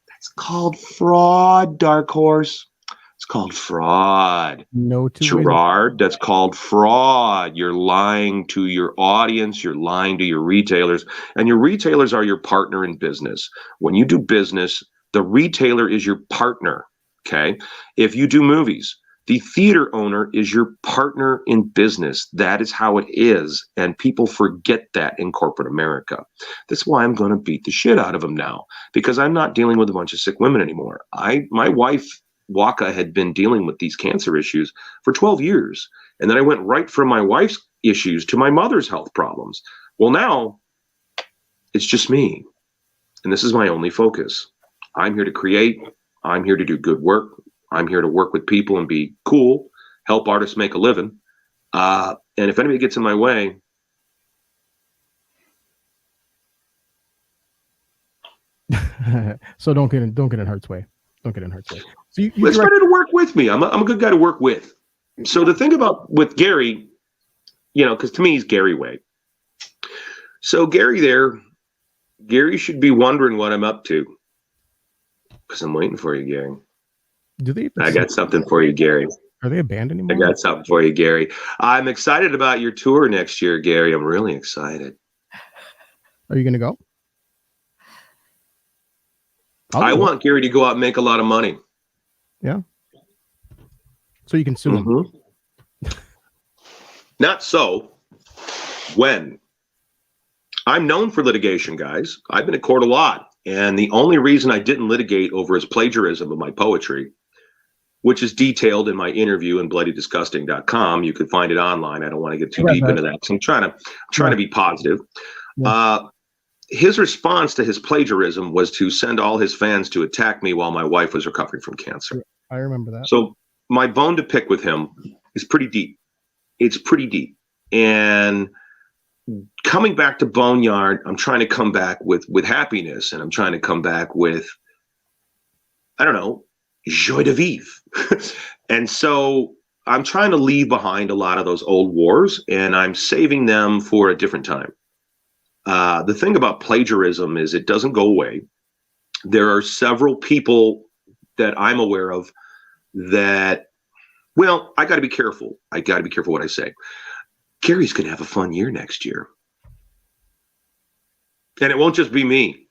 Speaker 3: that's called fraud, Dark Horse. It's called fraud.
Speaker 2: No,
Speaker 3: Gerard, that's called fraud. You're lying to your audience. You're lying to your retailers. And your retailers are your partner in business. When you do business, the retailer is your partner, okay? If you do movies, the theater owner is your partner in business. That is how it is. And people forget that in corporate America. That's why I'm going to beat the shit out of them now, because I'm not dealing with a bunch of sick women anymore. My wife, Waka, had been dealing with these cancer issues for 12 years. And then I went right from my wife's issues to my mother's health problems. Well, now it's just me. And this is my only focus. I'm here to create. I'm here to do good work. I'm here to work with people and be cool, help artists make a living. And if anybody gets in my way,
Speaker 2: so don't get in Hart's way. Don't get in Hart's way. So
Speaker 3: it's better to work with me. I'm a good guy to work with. So the thing about with Gary, you know, because to me he's Gary Way. So Gary should be wondering what I'm up to, because I'm waiting for you, Gary. I got something for you, Gary.
Speaker 2: Are they a band anymore?
Speaker 3: I got something for you, Gary. I'm excited about your tour next year, Gary. I'm really excited.
Speaker 2: Are you going to go?
Speaker 3: I want Gary to go out and make a lot of money.
Speaker 2: Yeah. So you can sue him.
Speaker 3: Not so. When? I'm known for litigation, guys. I've been in court a lot. And the only reason I didn't litigate over his plagiarism of my poetry, which is detailed in my interview in bloodydisgusting.com. You can find it online. I don't want to get too deep into that, because I'm trying to be positive. Yeah. His response to his plagiarism was to send all his fans to attack me while my wife was recovering from cancer.
Speaker 2: I remember that.
Speaker 3: So my bone to pick with him is pretty deep. It's pretty deep. And coming back to Boneyard, I'm trying to come back with happiness, and I'm trying to come back with, I don't know, joie de vivre. And so I'm trying to leave behind a lot of those old wars, and I'm saving them for a different time. The thing about plagiarism is it doesn't go away. There are several people that I'm aware of that, well, I got to be careful. I got to be careful what I say. Gary's going to have a fun year next year. And it won't just be me.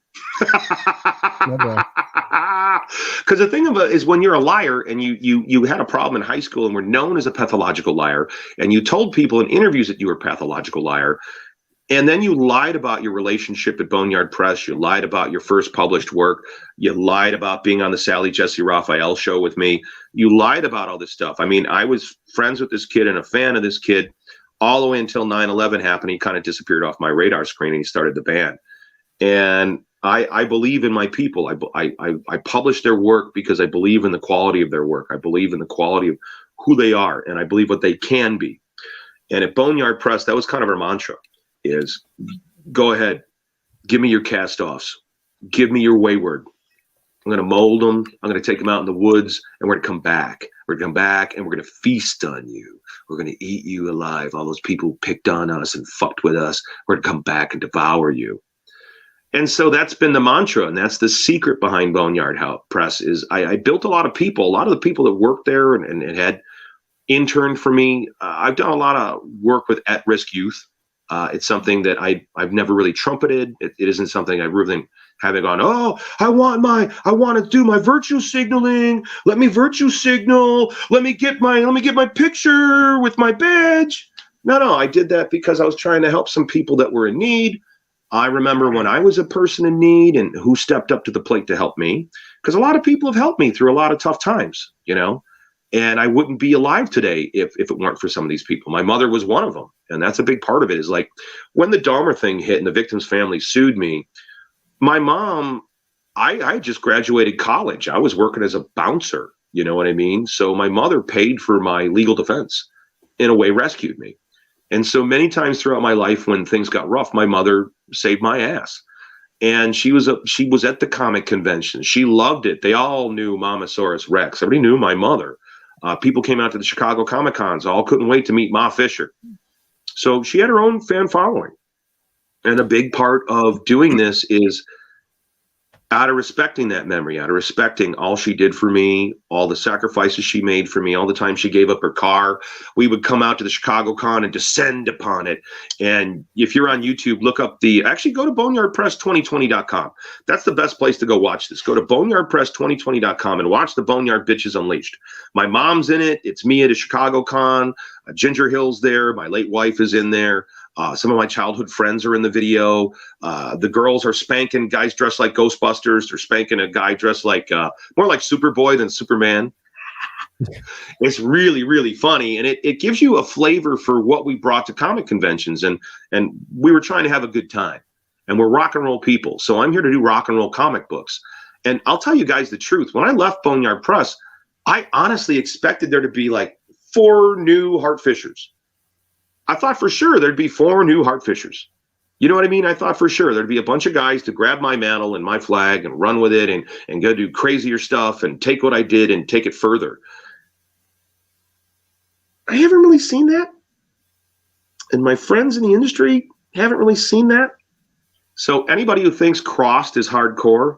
Speaker 3: Because the thing about it is, when you're a liar and you had a problem in high school and were known as a pathological liar, and you told people in interviews that you were a pathological liar, and then you lied about your relationship at Boneyard Press, you lied about your first published work, you lied about being on the Sally Jesse Raphael show with me, you lied about all this stuff. I mean, I was friends with this kid and a fan of this kid all the way until 9/11 happened. He kind of disappeared off my radar screen, and he started the band. And I believe in my people. I publish their work because I believe in the quality of their work. I believe in the quality of who they are, and I believe what they can be. And at Boneyard Press, that was kind of our mantra, is go ahead, give me your cast-offs, give me your wayward. I'm going to mold them. I'm going to take them out in the woods, and we're going to come back. We're going to come back, and we're going to feast on you. We're going to eat you alive. All those people who picked on us and fucked with us, we're going to come back and devour you. And so that's been the mantra, and that's the secret behind Boneyard Press. Is I built a lot of people. A lot of the people that worked there and had interned for me. I've done a lot of work with at-risk youth. It's something that I've never really trumpeted. It isn't something I really haven't gone, oh, I want to do my virtue signaling. Let me virtue signal. Let me get my picture with my badge. No, I did that because I was trying to help some people that were in need. I remember when I was a person in need and who stepped up to the plate to help me, because a lot of people have helped me through a lot of tough times, and I wouldn't be alive today if it weren't for some of these people. My mother was one of them. And that's a big part of it, is like when the Dahmer thing hit and the victim's family sued me, my mom, I just graduated college. I was working as a bouncer, you know what I mean? So my mother paid for my legal defense, in a way rescued me. And so many times throughout my life when things got rough, my mother saved my ass. And she was at the comic convention. She loved it. They all knew Mamasaurus Rex. Everybody knew my mother. People came out to the Chicago Comic Cons, all couldn't wait to meet Ma Fisher. So she had her own fan following. And a big part of doing this is out of respecting that memory, out of respecting all she did for me, all the sacrifices she made for me, all the time she gave up her car. We would come out to the Chicago Con and descend upon it. And if you're on YouTube, look up actually go to boneyardpress2020.com. That's the best place to go watch this. Go to boneyardpress2020.com and watch the Boneyard Bitches Unleashed. My mom's in it. It's me at a Chicago Con. Ginger Hill's there. My late wife is in there. Some of my childhood friends are in the video. The girls are spanking guys dressed like Ghostbusters. They're spanking a guy dressed like more like Superboy than Superman. It's really, really funny. And it gives you a flavor for what we brought to comic conventions. And we were trying to have a good time. And we're rock and roll people. So I'm here to do rock and roll comic books. And I'll tell you guys the truth. When I left Boneyard Press, I honestly expected there to be like 4 new Hart Fishers. I thought for sure there'd be 4 new Hart Fishers. You know what I mean? I thought for sure there'd be a bunch of guys to grab my mantle and my flag and run with it and go do crazier stuff and take what I did and take it further. I haven't really seen that. And my friends in the industry haven't really seen that. So anybody who thinks Crossed is hardcore,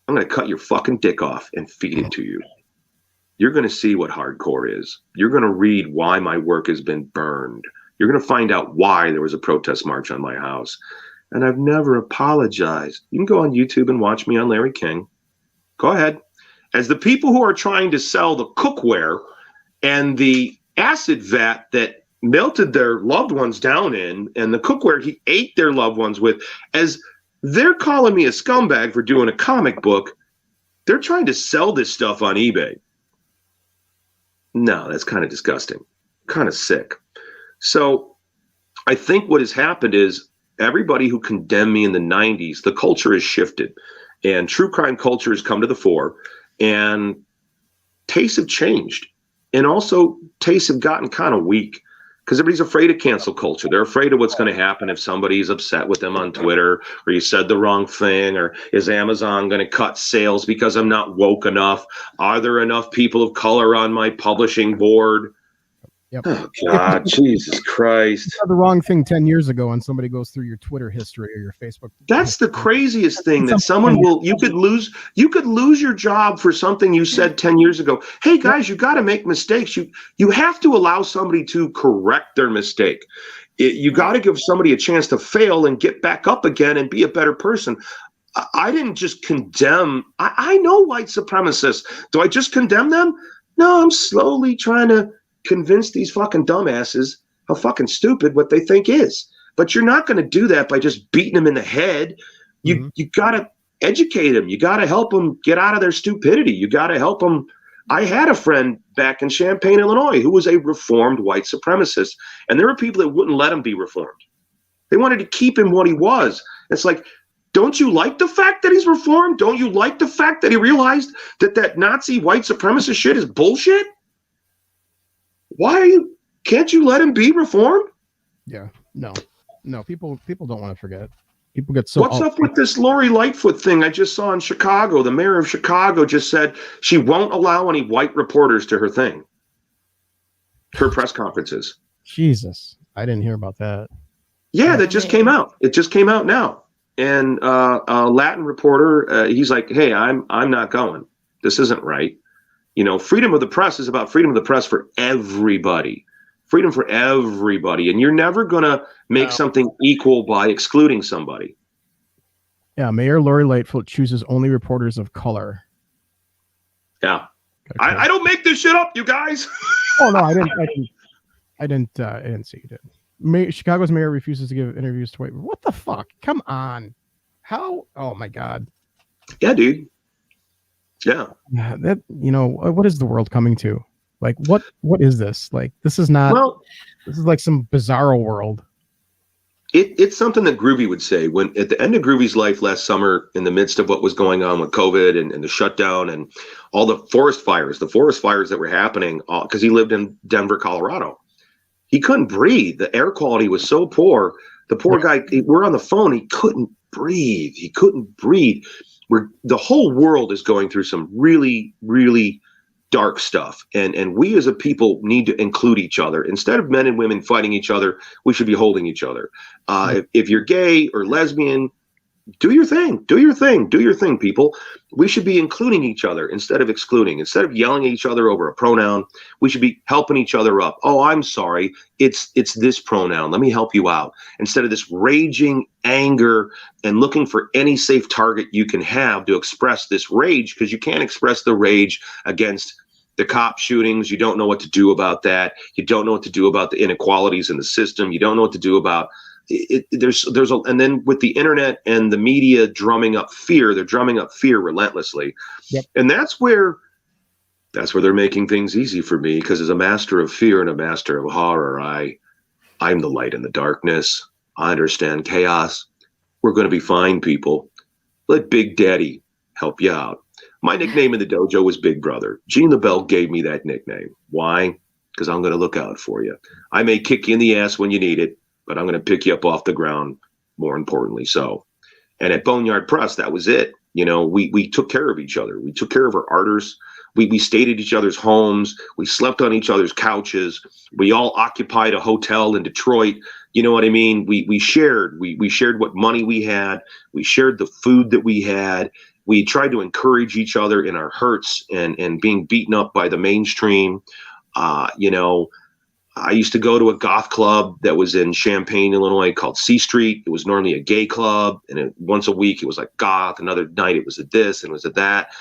Speaker 3: I'm going to cut your fucking dick off and feed it to you. You're going to see what hardcore is. You're going to read why my work has been burned. You're going to find out why there was a protest march on my house. And I've never apologized. You can go on YouTube and watch me on Larry King. Go ahead. As the people who are trying to sell the cookware and the acid vat that melted their loved ones down in, and the cookware he ate their loved ones with, as they're calling me a scumbag for doing a comic book, they're trying to sell this stuff on eBay. No, that's kind of disgusting, kind of sick. So I think what has happened is everybody who condemned me in the 90s, the culture has shifted and true crime culture has come to the fore and tastes have changed. And also tastes have gotten kind of weak because everybody's afraid of cancel culture. They're afraid of what's going to happen if somebody's upset with them on Twitter, or you said the wrong thing, or is Amazon going to cut sales because I'm not woke enough? Are there enough people of color on my publishing board?
Speaker 2: Yep.
Speaker 3: Oh, God, Jesus Christ.
Speaker 2: You said the wrong thing 10 years ago and somebody goes through your Twitter history or your Facebook.
Speaker 3: That's the craziest thing, that you could lose your job for something you said 10 years ago. Hey guys, you got to make mistakes. You have to allow somebody to correct their mistake. You got to give somebody a chance to fail and get back up again and be a better person. I didn't just condemn. I know white supremacists. Do I just condemn them? No, I'm slowly trying to convince these fucking dumbasses how fucking stupid what they think is. But you're not going to do that by just beating them in the head. You got to educate them. You got to help them get out of their stupidity. You got to help them. I had a friend back in Champaign, Illinois, who was a reformed white supremacist, and there were people that wouldn't let him be reformed. They wanted to keep him what he was. It's like, don't you like the fact that he's reformed? Don't you like the fact that he realized that Nazi white supremacist shit is bullshit? Can't you let him be reformed?
Speaker 2: Yeah, no. People don't want to forget. People get so.
Speaker 3: What's up with this Lori Lightfoot thing I just saw in Chicago? The mayor of Chicago just said she won't allow any white reporters to her press conferences.
Speaker 2: Jesus, I didn't hear about that.
Speaker 3: Yeah, that just came out. It just came out now. And a Latin reporter, he's like, "Hey, I'm not going. This isn't right." You know, freedom of the press is about freedom of the press for everybody. Freedom for everybody. And you're never going to make something equal by excluding somebody.
Speaker 2: Yeah, Mayor Lori Lightfoot chooses only reporters of color.
Speaker 3: Yeah. I don't make this shit up, you guys.
Speaker 2: Oh, no, I didn't say you did. Chicago's mayor refuses to give interviews to white. What the fuck? Come on. How? Oh, my God.
Speaker 3: Yeah, dude. Yeah.
Speaker 2: That, what is the world coming to? Like, what is this? Like, this is not, this is like some bizarro world.
Speaker 3: It's something that Groovy would say when at the end of Groovy's life last summer, in the midst of what was going on with COVID and the shutdown and all the forest fires that were happening, because he lived in Denver, Colorado. He couldn't breathe. The air quality was so poor. The poor guy, we're on the phone. He couldn't breathe. The whole world is going through some really, really dark stuff. And we as a people need to include each other. Instead of men and women fighting each other, we should be holding each other. If you're gay or lesbian, do your thing, people. We should be including each other instead of excluding. Instead of yelling at each other over a pronoun, we should be helping each other up. Oh, I'm sorry. It's this pronoun. Let me help you out. Instead of this raging anger and looking for any safe target you can have to express this rage, because you can't express the rage against the cop shootings. You don't know what to do about that. You don't know what to do about the inequalities in the system. You don't know what to do about and then with the internet and the media drumming up fear, they're drumming up fear relentlessly.
Speaker 2: Yep.
Speaker 3: And that's where they're making things easy for me, because as a master of fear and a master of horror, I'm the light in the darkness. I understand chaos. We're going to be fine, people. Let Big Daddy help you out. My nickname in the dojo was Big Brother. Gene LaBelle gave me that nickname. Why? Because I'm going to look out for you. I may kick you in the ass when you need it, but I'm going to pick you up off the ground, more importantly so. And at Boneyard Press, that was it. We took care of each other. We took care of our artists. We stayed at each other's homes. We slept on each other's couches. We all occupied a hotel in Detroit. You know what I mean? We shared. We shared what money we had. We shared the food that we had. We tried to encourage each other in our hurts and being beaten up by the mainstream. I used to go to a goth club that was in Champaign, Illinois, called C Street. It was normally a gay club, and once a week it was like goth. Another night it was a this and it was a that.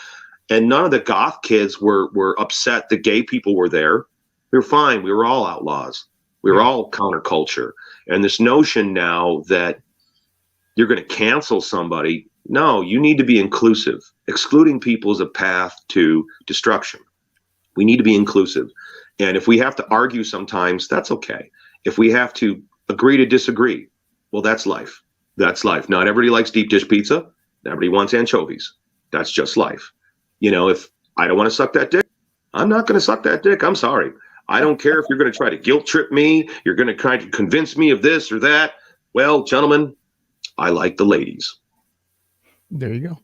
Speaker 3: And none of the goth kids were upset that gay people were there. We were fine. We were all outlaws. We were all counterculture. And this notion now that you're going to cancel somebody, no, you need to be inclusive. Excluding people is a path to destruction. We need to be inclusive. And if we have to argue sometimes, that's okay. If we have to agree to disagree, well, that's life. That's life. Not everybody likes deep dish pizza. Everybody wants anchovies. That's just life. If I don't want to suck that dick, I'm not going to suck that dick. I'm sorry. I don't care if you're going to try to guilt trip me. You're going to try to convince me of this or that. Well, gentlemen, I like the ladies.
Speaker 2: There you go.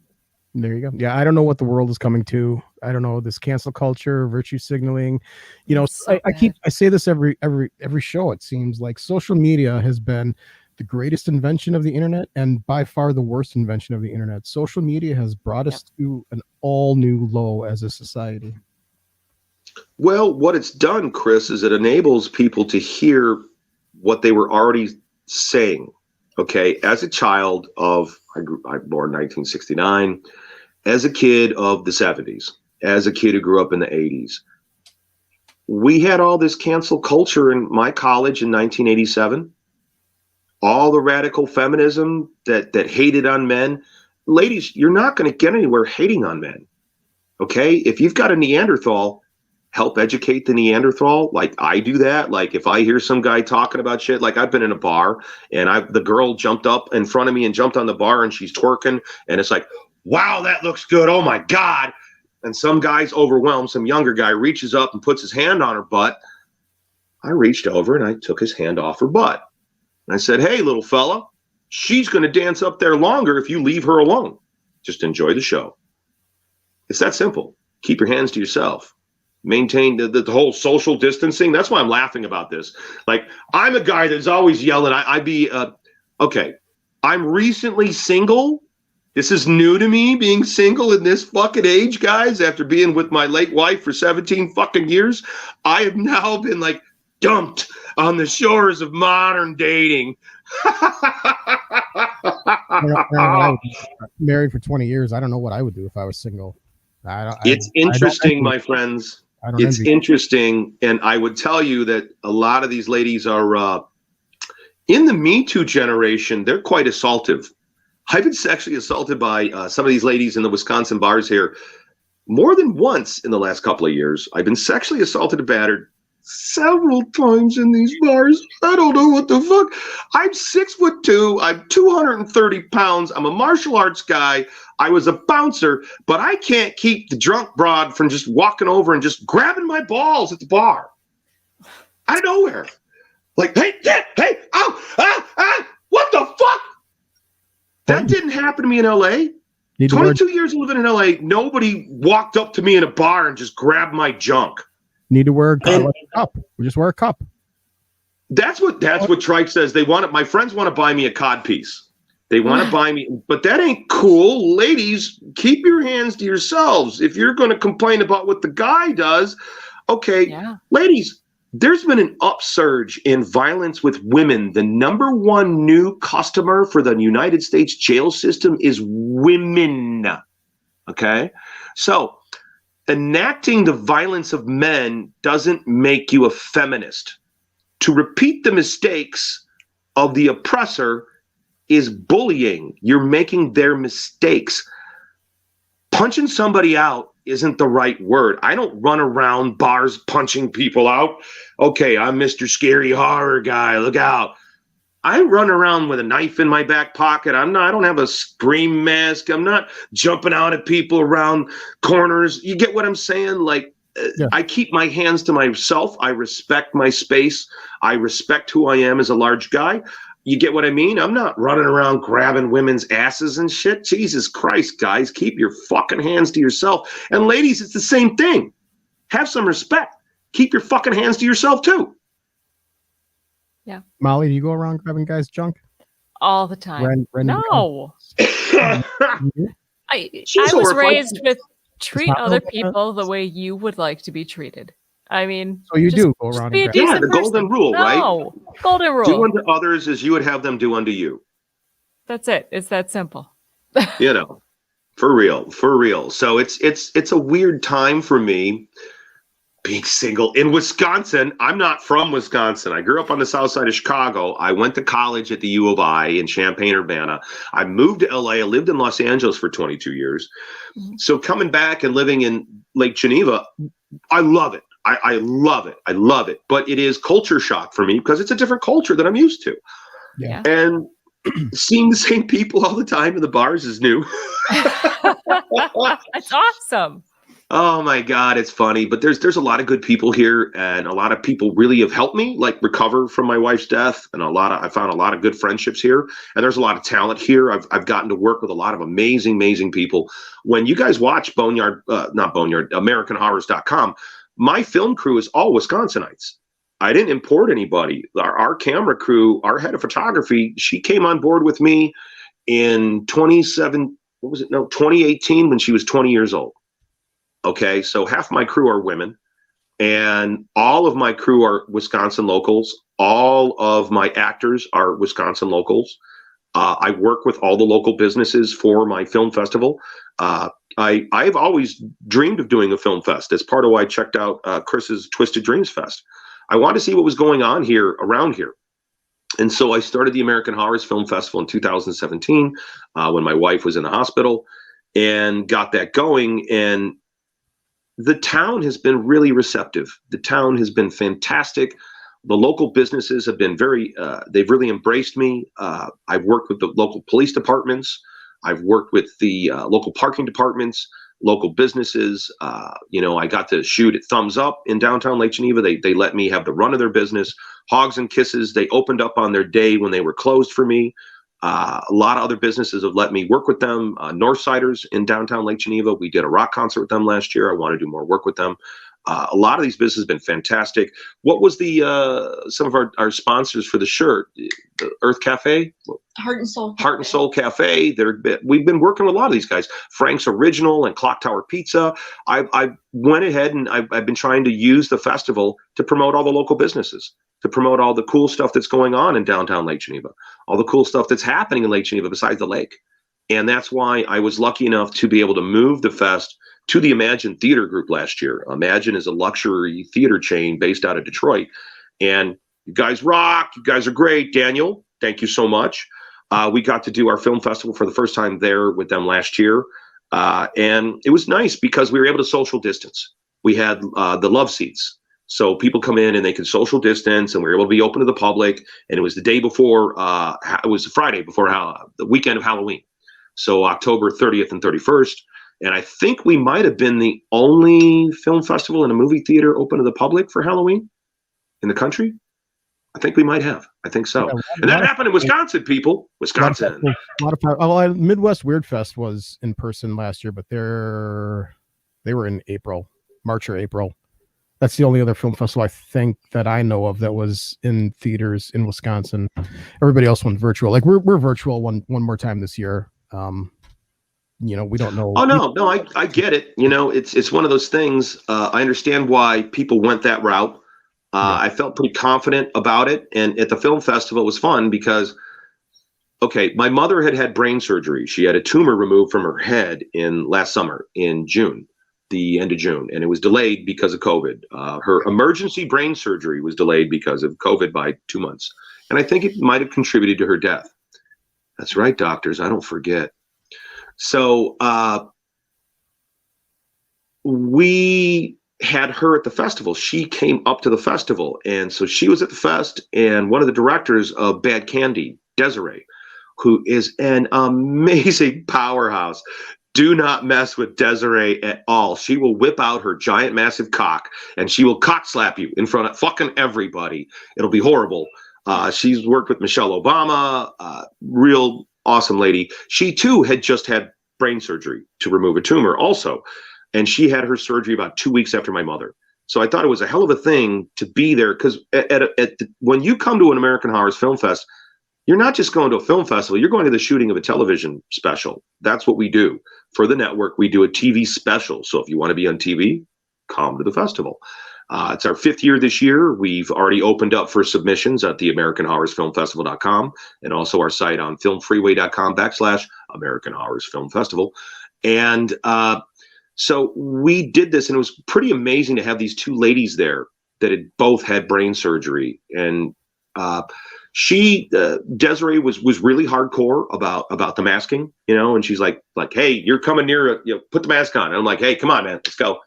Speaker 2: There you go. Yeah, I don't know what the world is coming to. I don't know, this cancel culture, virtue signaling. You know, I say this every show. It seems like social media has been the greatest invention of the internet and by far the worst invention of the internet. Social media has brought us to an all new low as a society.
Speaker 3: Well, what it's done, Chris, is it enables people to hear what they were already saying. Okay, as a child of, I was born in 1969, as a kid of the 70s, as a kid who grew up in the 80s, we had all this cancel culture in my college in 1987. All the radical feminism that hated on men. Ladies, you're not going to get anywhere hating on men. Okay, if you've got a Neanderthal, help educate the Neanderthal. Like I do that. Like if I hear some guy talking about shit, like I've been in a bar and the girl jumped up in front of me and jumped on the bar and she's twerking and it's like, wow, that looks good. Oh my God. And some guy's overwhelmed. Some younger guy reaches up and puts his hand on her butt. I reached over and I took his hand off her butt. And I said, hey, little fella, she's going to dance up there longer if you leave her alone. Just enjoy the show. It's that simple. Keep your hands to yourself. Maintain the whole social distancing. That's why I'm laughing about this. Like, I'm a guy that's always yelling. Okay, I'm recently single. This is new to me, being single in this fucking age, guys. After being with my late wife for 17 fucking years, I have now been like dumped on the shores of modern dating.
Speaker 2: Married for 20 years. I don't know what I would do if I was single.
Speaker 3: It's interesting, my friends. It's interesting. And I would tell you that a lot of these ladies are in the Me Too generation. They're quite assaultive. I've been sexually assaulted by some of these ladies in the Wisconsin bars here more than once in the last couple of years. I've been sexually assaulted and battered several times in these bars. I don't know what the fuck. I'm 6'2". I'm 230 pounds. I'm a martial arts guy. I was a bouncer, but I can't keep the drunk broad from just walking over and just grabbing my balls at the bar. Out of nowhere. Like, hey, what the fuck? That didn't happen to me in LA. 22 years of living in LA, nobody walked up to me in a bar and just grabbed my junk.
Speaker 2: Need to wear a cup. We just wear a cup.
Speaker 3: That's what Trike says. They want it. My friends want to buy me a cod piece. They want to buy me, but that ain't cool. Ladies, keep your hands to yourselves. If you're going to complain about what the guy does, okay. Yeah. Ladies, there's been an upsurge in violence with women. The number one new customer for the United States jail system is women. Okay? So, enacting the violence of men doesn't make you a feminist. To repeat the mistakes of the oppressor is bullying. You're making their mistakes. Punching somebody out isn't the right word. I don't run around bars punching people out. Okay, I'm Mr. Scary Horror Guy. Look out. I run around with a knife in my back pocket. I don't have a scream mask. I'm not jumping out at people around corners. You get what I'm saying? Like, yeah. I keep my hands to myself. I respect my space. I respect who I am as a large guy. You get what I mean? I'm not running around grabbing women's asses and shit. Jesus Christ, guys, keep your fucking hands to yourself. And ladies, it's the same thing. Have some respect. Keep your fucking hands to yourself too.
Speaker 4: Yeah.
Speaker 2: Molly, do you go around grabbing guys' junk?
Speaker 4: All the time. No. I was raised with treat other people the way you would like to be treated. I mean,
Speaker 2: so you do go around and
Speaker 3: the golden rule, right?
Speaker 4: No, golden rule.
Speaker 3: Do unto others as you would have them do unto you.
Speaker 4: That's it. It's that simple.
Speaker 3: You know, for real. So it's a weird time for me being single in Wisconsin. I'm not from Wisconsin. I grew up on the south side of Chicago. I went to college at the U of I in Champaign-Urbana. I moved to LA. I lived in Los Angeles for 22 years. Mm-hmm. So coming back and living in Lake Geneva, I love it. I love it. I love it. But it is culture shock for me because it's a different culture that I'm used to.
Speaker 4: Yeah.
Speaker 3: And seeing the same people all the time in the bars is new.
Speaker 4: That's awesome.
Speaker 3: Oh my God, it's funny, but there's a lot of good people here, and a lot of people really have helped me like recover from my wife's death, and I found a lot of good friendships here, and there's a lot of talent here. I've gotten to work with a lot of amazing people. When you guys watch not Boneyard, AmericanHorrors.com, my film crew is all Wisconsinites. I didn't import anybody. Our camera crew, our head of photography, she came on board with me in 2018 when she was 20 years old. Okay, so half my crew are women, and all of my crew are Wisconsin locals. All of my actors are Wisconsin locals. I work with all the local businesses for my film festival. I've always dreamed of doing a film fest. That's part of why I checked out Chris's Twisted Dreams Fest. I wanted to see what was going on here, around here. And so I started the American Horrors Film Festival in 2017 when my wife was in the hospital, and got that going. And the town has been really receptive. The town has been fantastic. The local businesses have been they've really embraced me. I've worked with the local police departments. I've worked with the local parking departments, local businesses. I got to shoot at Thumbs Up in downtown Lake Geneva. They let me have the run of their business. Hogs and Kisses, they opened up on their day when they were closed for me. A lot of other businesses have let me work with them. Northsiders in downtown Lake Geneva, we did a rock concert with them last year. I want to do more work with them. A lot of these businesses have been fantastic. What was some of our sponsors for the shirt? The Earth Cafe?
Speaker 5: Heart and Soul.
Speaker 3: Heart and Soul Cafe. We've been working with a lot of these guys. Frank's Original and Clock Tower Pizza. I went ahead and I've been trying to use the festival to promote all the local businesses, to promote all the cool stuff that's going on in downtown Lake Geneva, all the cool stuff that's happening in Lake Geneva besides the lake. And that's why I was lucky enough to be able to move the fest to the Imagine Theater Group last year. Imagine is a luxury theater chain based out of Detroit. And you guys rock. You guys are great. Daniel, thank you so much. We got to do our film festival for the first time there with them last year. And it was nice because we were able to social distance. We had the love seats. So people come in and they can social distance, and we were able to be open to the public. And it was the day before, it was Friday before the weekend of Halloween. So October 30th and 31st. And I think we might have been the only film festival in a movie theater open to the public for Halloween in the country. I think we might have. I think so. Yeah, and that happened in Wisconsin, people. Wisconsin.
Speaker 2: Midwest Weird Fest was in person last year, but they were in March or April. That's the only other film festival I think that I know of that was in theaters in Wisconsin. Everybody else went virtual. Like we're virtual one more time this year. We don't know.
Speaker 3: Oh no, I get it. It's one of those things. I understand why people went that route. I felt pretty confident about it. And at the film festival, it was fun because, my mother had brain surgery. She had a tumor removed from her head last summer in June, the end of June, and it was delayed because of COVID. Her emergency brain surgery was delayed because of COVID by 2 months. And I think it might have contributed to her death. That's right, doctors. I don't forget. So we had her at the festival. She came up to the festival. And so she was at the fest, and one of the directors of Bad Candy, Desiree, who is an amazing powerhouse. Do not mess with Desiree at all. She will whip out her giant, massive cock, and she will cock slap you in front of fucking everybody. It'll be horrible. She's worked with Michelle Obama, real awesome lady. She too had just had brain surgery to remove a tumor also. And she had her surgery about 2 weeks after my mother. So I thought it was a hell of a thing to be there, because when you come to an American Horrors Film Fest, you're not just going to a film festival, you're going to the shooting of a television special. That's what we do. For the network, we do a TV special. So if you want to be on TV, come to the festival. It's our 5th year this year. We've already opened up for submissions at the AmericanHorrorsFilmFestival.com, and also our site on filmfreeway.com/American Horrors Film Festival. And so we did this, and it was pretty amazing to have these two ladies there that had both had brain surgery. And Desiree was really hardcore about the masking, and she's like, hey, you're coming near, put the mask on. And I'm like, hey, come on, man, let's go.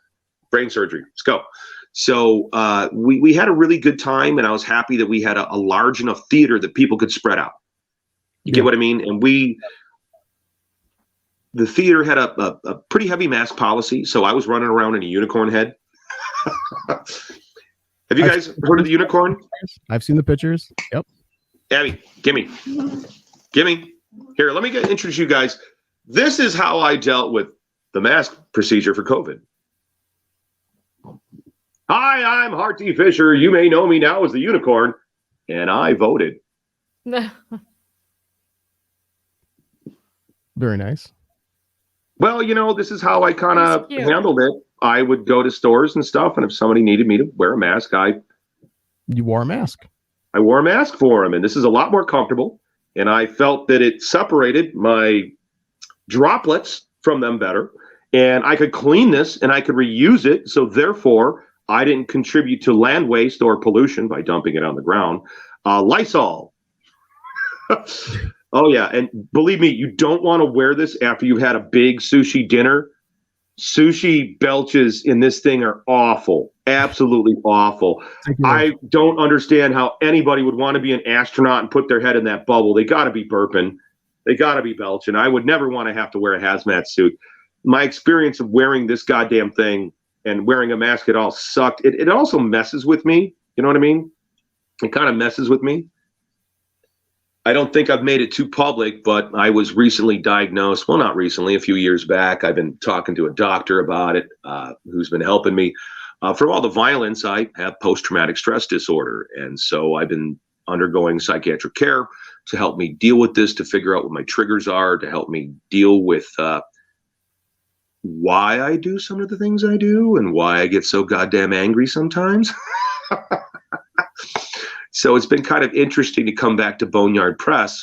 Speaker 3: Brain surgery, let's go. So we had a really good time, and I was happy that we had a large enough theater that people could spread out. You get what I mean? And the theater had a pretty heavy mask policy, so I was running around in a unicorn head. Have you guys heard of the unicorn?
Speaker 2: I've seen the pictures. Yep.
Speaker 3: Abby, gimme. Here, let me introduce you guys. This is how I dealt with the mask procedure for COVID. Hi, I'm Hart T. Fisher. You may know me now as the unicorn, and I voted.
Speaker 2: Very nice.
Speaker 3: Well, this is how I kind of handled it. I would go to stores and stuff, and if somebody needed me to wear a mask,
Speaker 2: You wore a mask.
Speaker 3: I wore a mask for them, and this is a lot more comfortable. And I felt that it separated my droplets from them better, and I could clean this and I could reuse it. So therefore, I didn't contribute to land waste or pollution by dumping it on the ground. Lysol. Oh yeah, and believe me, you don't want to wear this after you've had a big sushi dinner. Sushi belches in this thing are awful, absolutely awful. I don't understand how anybody would want to be an astronaut and put their head in that bubble. They got to be burping. They got to be belching. I would never want to have to wear a hazmat suit. My experience of wearing this goddamn thing and wearing a mask, it all sucked. It also messes with me. You know what I mean? It kind of messes with me. I don't think I've made it too public, but I was recently diagnosed. Well, not recently, a few years back. I've been talking to a doctor about it, who's been helping me. From all the violence, I have post-traumatic stress disorder. And so I've been undergoing psychiatric care to help me deal with this, to figure out what my triggers are, to help me deal with why I do some of the things I do and why I get so goddamn angry sometimes. So it's been kind of interesting to come back to Boneyard Press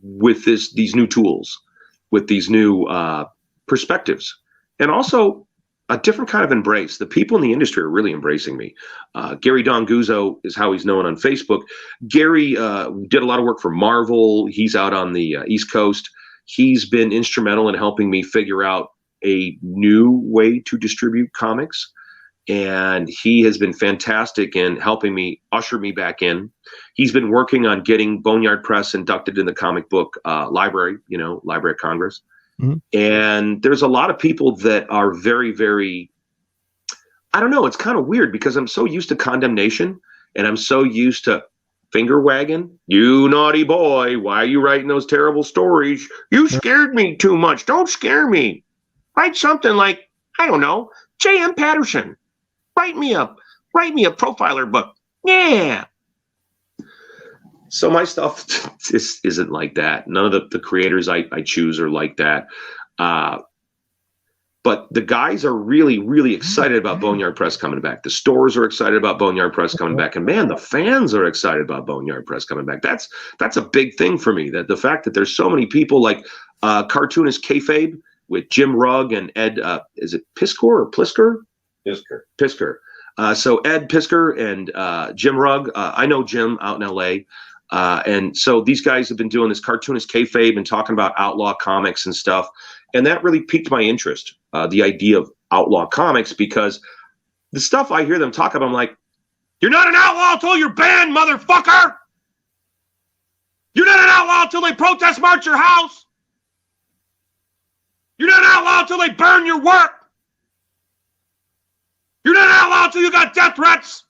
Speaker 3: with these new tools, with these new perspectives, and also a different kind of embrace. The people in the industry are really embracing me. Gary Don Guzzo is how he's known on Facebook. Gary did a lot of work for Marvel. He's out on the East Coast. He's been instrumental in helping me figure out a new way to distribute comics. And he has been fantastic in helping me usher me back in. He's been working on getting Boneyard Press inducted in the comic book library, Library of Congress. Mm-hmm. And there's a lot of people that are very, very, I don't know, it's kind of weird because I'm so used to condemnation and I'm so used to finger wagging. You naughty boy, why are you writing those terrible stories? You scared me too much. Don't scare me. Write something like, I don't know, J.M. Patterson. Write me a profiler book. Yeah. So my stuff just isn't like that. None of the creators I choose are like that. But the guys are really, really excited about Boneyard Press coming back. The stores are excited about Boneyard Press coming back. And man, the fans are excited about Boneyard Press coming back. That's a big thing for me. That the fact that there's so many people like cartoonist Kayfabe with Jim Rugg and Ed, is it Piskor or Plisker? Pisker. So Ed Pisker and Jim Rugg. I know Jim out in LA. And so these guys have been doing this cartoonist kayfabe and talking about outlaw comics and stuff. And that really piqued my interest, the idea of outlaw comics, because the stuff I hear them talk about, I'm like, you're not an outlaw until you're banned, motherfucker. You're not an outlaw until they protest march your house. You're not an outlaw until they burn your work. You're not an outlaw until you got death threats.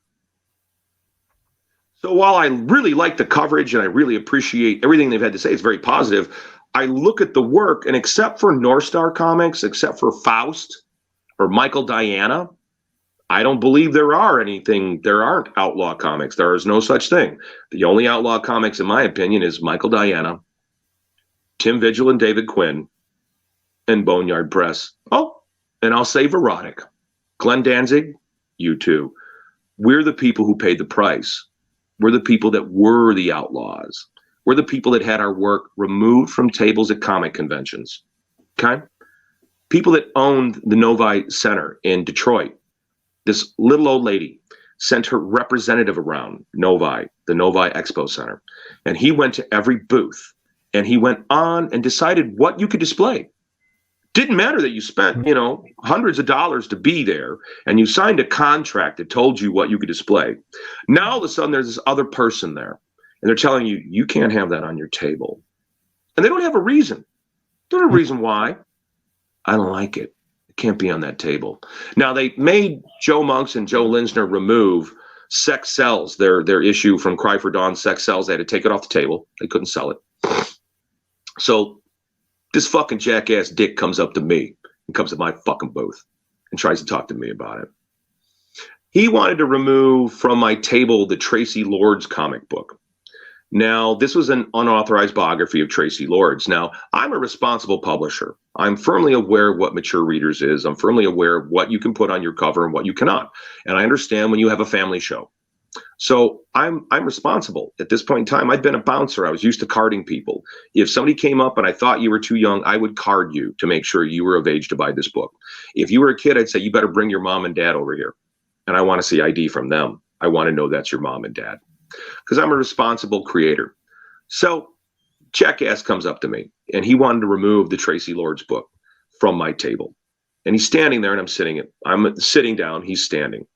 Speaker 3: So while I really like the coverage and I really appreciate everything they've had to say, it's very positive. I look at the work, and except for North Star Comics, except for Faust or Michael Diana, I don't believe there aren't outlaw comics. There is no such thing. The only outlaw comics, in my opinion, is Michael Diana, Tim Vigil and David Quinn, and Boneyard Press. Oh, and I'll say Verotic. Glenn Danzig, you too. We're the people who paid the price. We're the people that were the outlaws. We're the people that had our work removed from tables at comic conventions. Okay? People that owned the Novi Center in Detroit. This little old lady sent her representative around Novi, the Novi Expo Center. And he went to every booth. And he went on and decided what you could display. Didn't matter that you spent, hundreds of dollars to be there and you signed a contract that told you what you could display. Now all of a sudden there's this other person there and they're telling you, you can't have that on your table. And they don't have a reason. There's a reason why. I don't like it. It can't be on that table. Now, they made Joe Monks and Joe Linsner remove Sex Sells, their issue from Cry for Dawn, Sex Sells. They had to take it off the table. They couldn't sell it. So this fucking jackass dick comes up to me and comes to my fucking booth and tries to talk to me about it. He wanted to remove from my table the Tracy Lords comic book. Now, this was an unauthorized biography of Tracy Lords. Now, I'm a responsible publisher. I'm firmly aware of what mature readers is. I'm firmly aware of what you can put on your cover and what you cannot. And I understand when you have a family show. So I'm responsible. At this point in time, I'd been a bouncer. I was used to carding people. If somebody came up and I thought you were too young, I would card you to make sure you were of age to buy this book. If you were a kid, I'd say, you better bring your mom and dad over here. And I want to see ID from them. I want to know that's your mom and dad. Because I'm a responsible creator. So jackass comes up to me and he wanted to remove the Tracy Lords book from my table. And he's standing there and I'm sitting down, he's standing.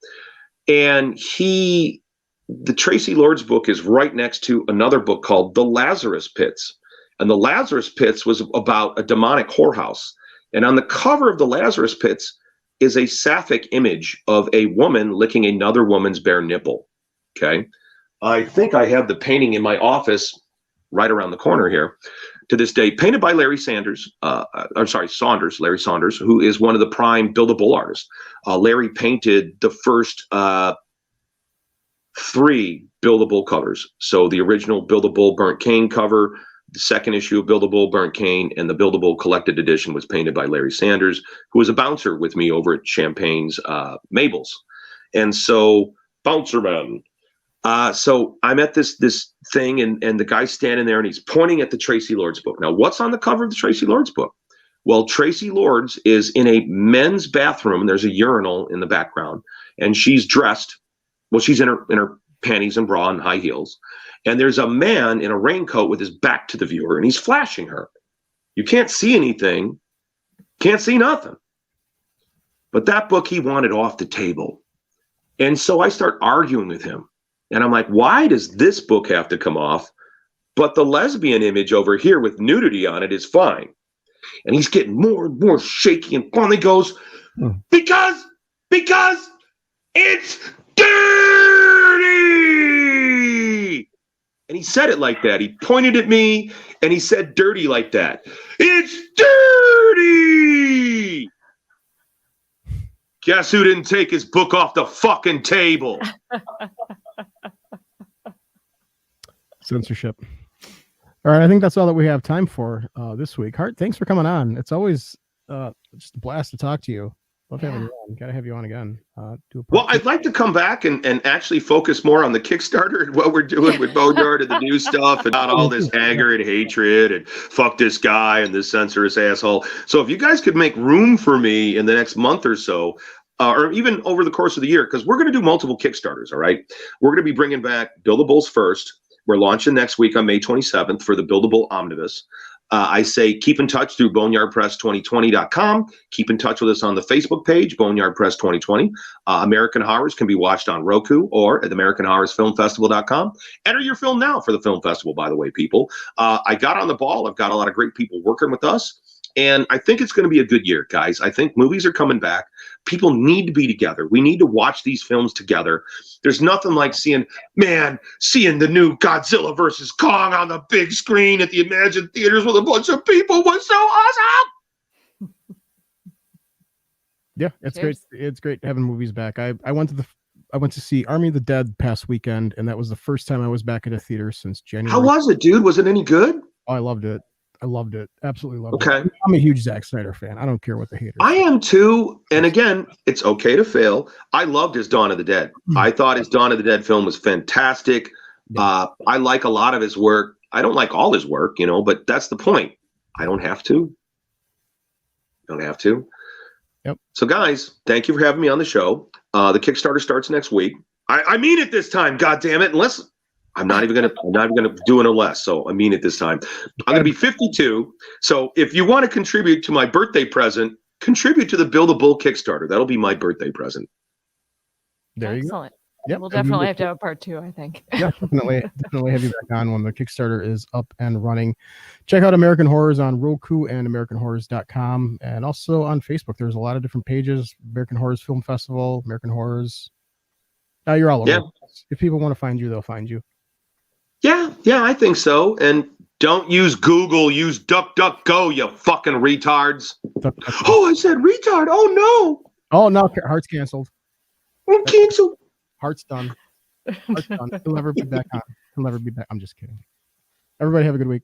Speaker 3: And the Tracy Lords book is right next to another book called The Lazarus Pits. And The Lazarus Pits was about a demonic whorehouse. And on the cover of The Lazarus Pits is a sapphic image of a woman licking another woman's bare nipple. Okay. I think I have the painting in my office right around the corner here to this day, painted by Larry Saunders, Larry Saunders, who is one of the prime Buildable artists. Larry painted the first 3 Buildable covers. So the original Buildable Burnt Cane cover, the second issue of Buildable Burnt Cane, and the Buildable Collected Edition was painted by Larry Saunders, who was a bouncer with me over at Champagne's Mabel's. And so, bouncer man. So I'm at this thing and the guy's standing there and he's pointing at the Tracy Lords book. Now, what's on the cover of the Tracy Lords book? Well, Tracy Lords is in a men's bathroom. There's a urinal in the background and she's dressed. Well, she's in her panties and bra and high heels. And there's a man in a raincoat with his back to the viewer and he's flashing her. You can't see anything. Can't see nothing. But that book he wanted off the table. And so I start arguing with him. And I'm like, why does this book have to come off? But the lesbian image over here with nudity on it is fine. And he's getting more and more shaky and finally goes, because it's dirty. And he said it like that. He pointed at me and he said dirty like that. It's dirty. Guess who didn't take his book off the fucking table?
Speaker 2: Censorship. All right, I think that's all that we have time for this week. Hart, thanks for coming on. It's always just a blast to talk to you. Love having you on. Got to have you on again.
Speaker 3: Well, I'd like to come back and actually focus more on the Kickstarter and what we're doing with Boneyard and the new stuff and not all this anger and hatred and fuck this guy and this censorious asshole. So if you guys could make room for me in the next month or so, or even over the course of the year, because we're going to do multiple Kickstarters, all right? We're going to be bringing back Buildables first. We're launching next week on May 27th for the Buildable Omnibus. I say keep in touch through boneyardpress2020.com. Keep in touch with us on the Facebook page, Boneyard Press 2020. American Horrors can be watched on Roku or at AmericanHorrorsFilmFestival.com. Enter your film now for the film festival, by the way, people. I got on the ball. I've got a lot of great people working with us. And I think it's going to be a good year, guys. I think movies are coming back. People need to be together. We need to watch these films together. There's nothing like seeing the new Godzilla versus Kong on the big screen at the Imagine Theaters with a bunch of people was so awesome.
Speaker 2: Yeah, it's great. It's great having movies back. I went to see Army of the Dead past weekend, and that was the first time I was back at a theater since January.
Speaker 3: How was it, dude? Was it any good?
Speaker 2: Oh, I loved it. Absolutely loved it. I'm a huge Zack Snyder fan. I don't care what the haters
Speaker 3: I am too. And again, it's okay to fail. I loved his Dawn of the Dead. I thought his Dawn of the Dead film was fantastic. I like a lot of his work. I don't like all his work, but that's the point. I don't have to.
Speaker 2: Yep.
Speaker 3: So guys, thank you for having me on the show. The Kickstarter starts next week. I mean it this time, God damn it. Unless I'm not even gonna do it unless. So I mean it this time. I'm gonna be 52. So if you want to contribute to my birthday present, contribute to the Buildable Kickstarter. That'll be my birthday present.
Speaker 2: There you go.
Speaker 4: Excellent.
Speaker 2: Yep.
Speaker 4: We'll definitely have to have a part 2, I think.
Speaker 2: Yeah, definitely have you back on when the Kickstarter is up and running. Check out American Horrors on Roku and AmericanHorrors.com, and also on Facebook. There's a lot of different pages: American Horrors Film Festival, American Horrors. You're all over.
Speaker 3: Yeah.
Speaker 2: If people want to find you, they'll find you.
Speaker 3: Yeah, I think so. And don't use Google, use DuckDuckGo, you fucking retards. Oh, I said retard. Oh no.
Speaker 2: Oh no, Hart's canceled.
Speaker 3: I'm canceled.
Speaker 2: Hart's done. Hart's done. He'll never be back on. He'll never be back. I'm just kidding. Everybody have a good week.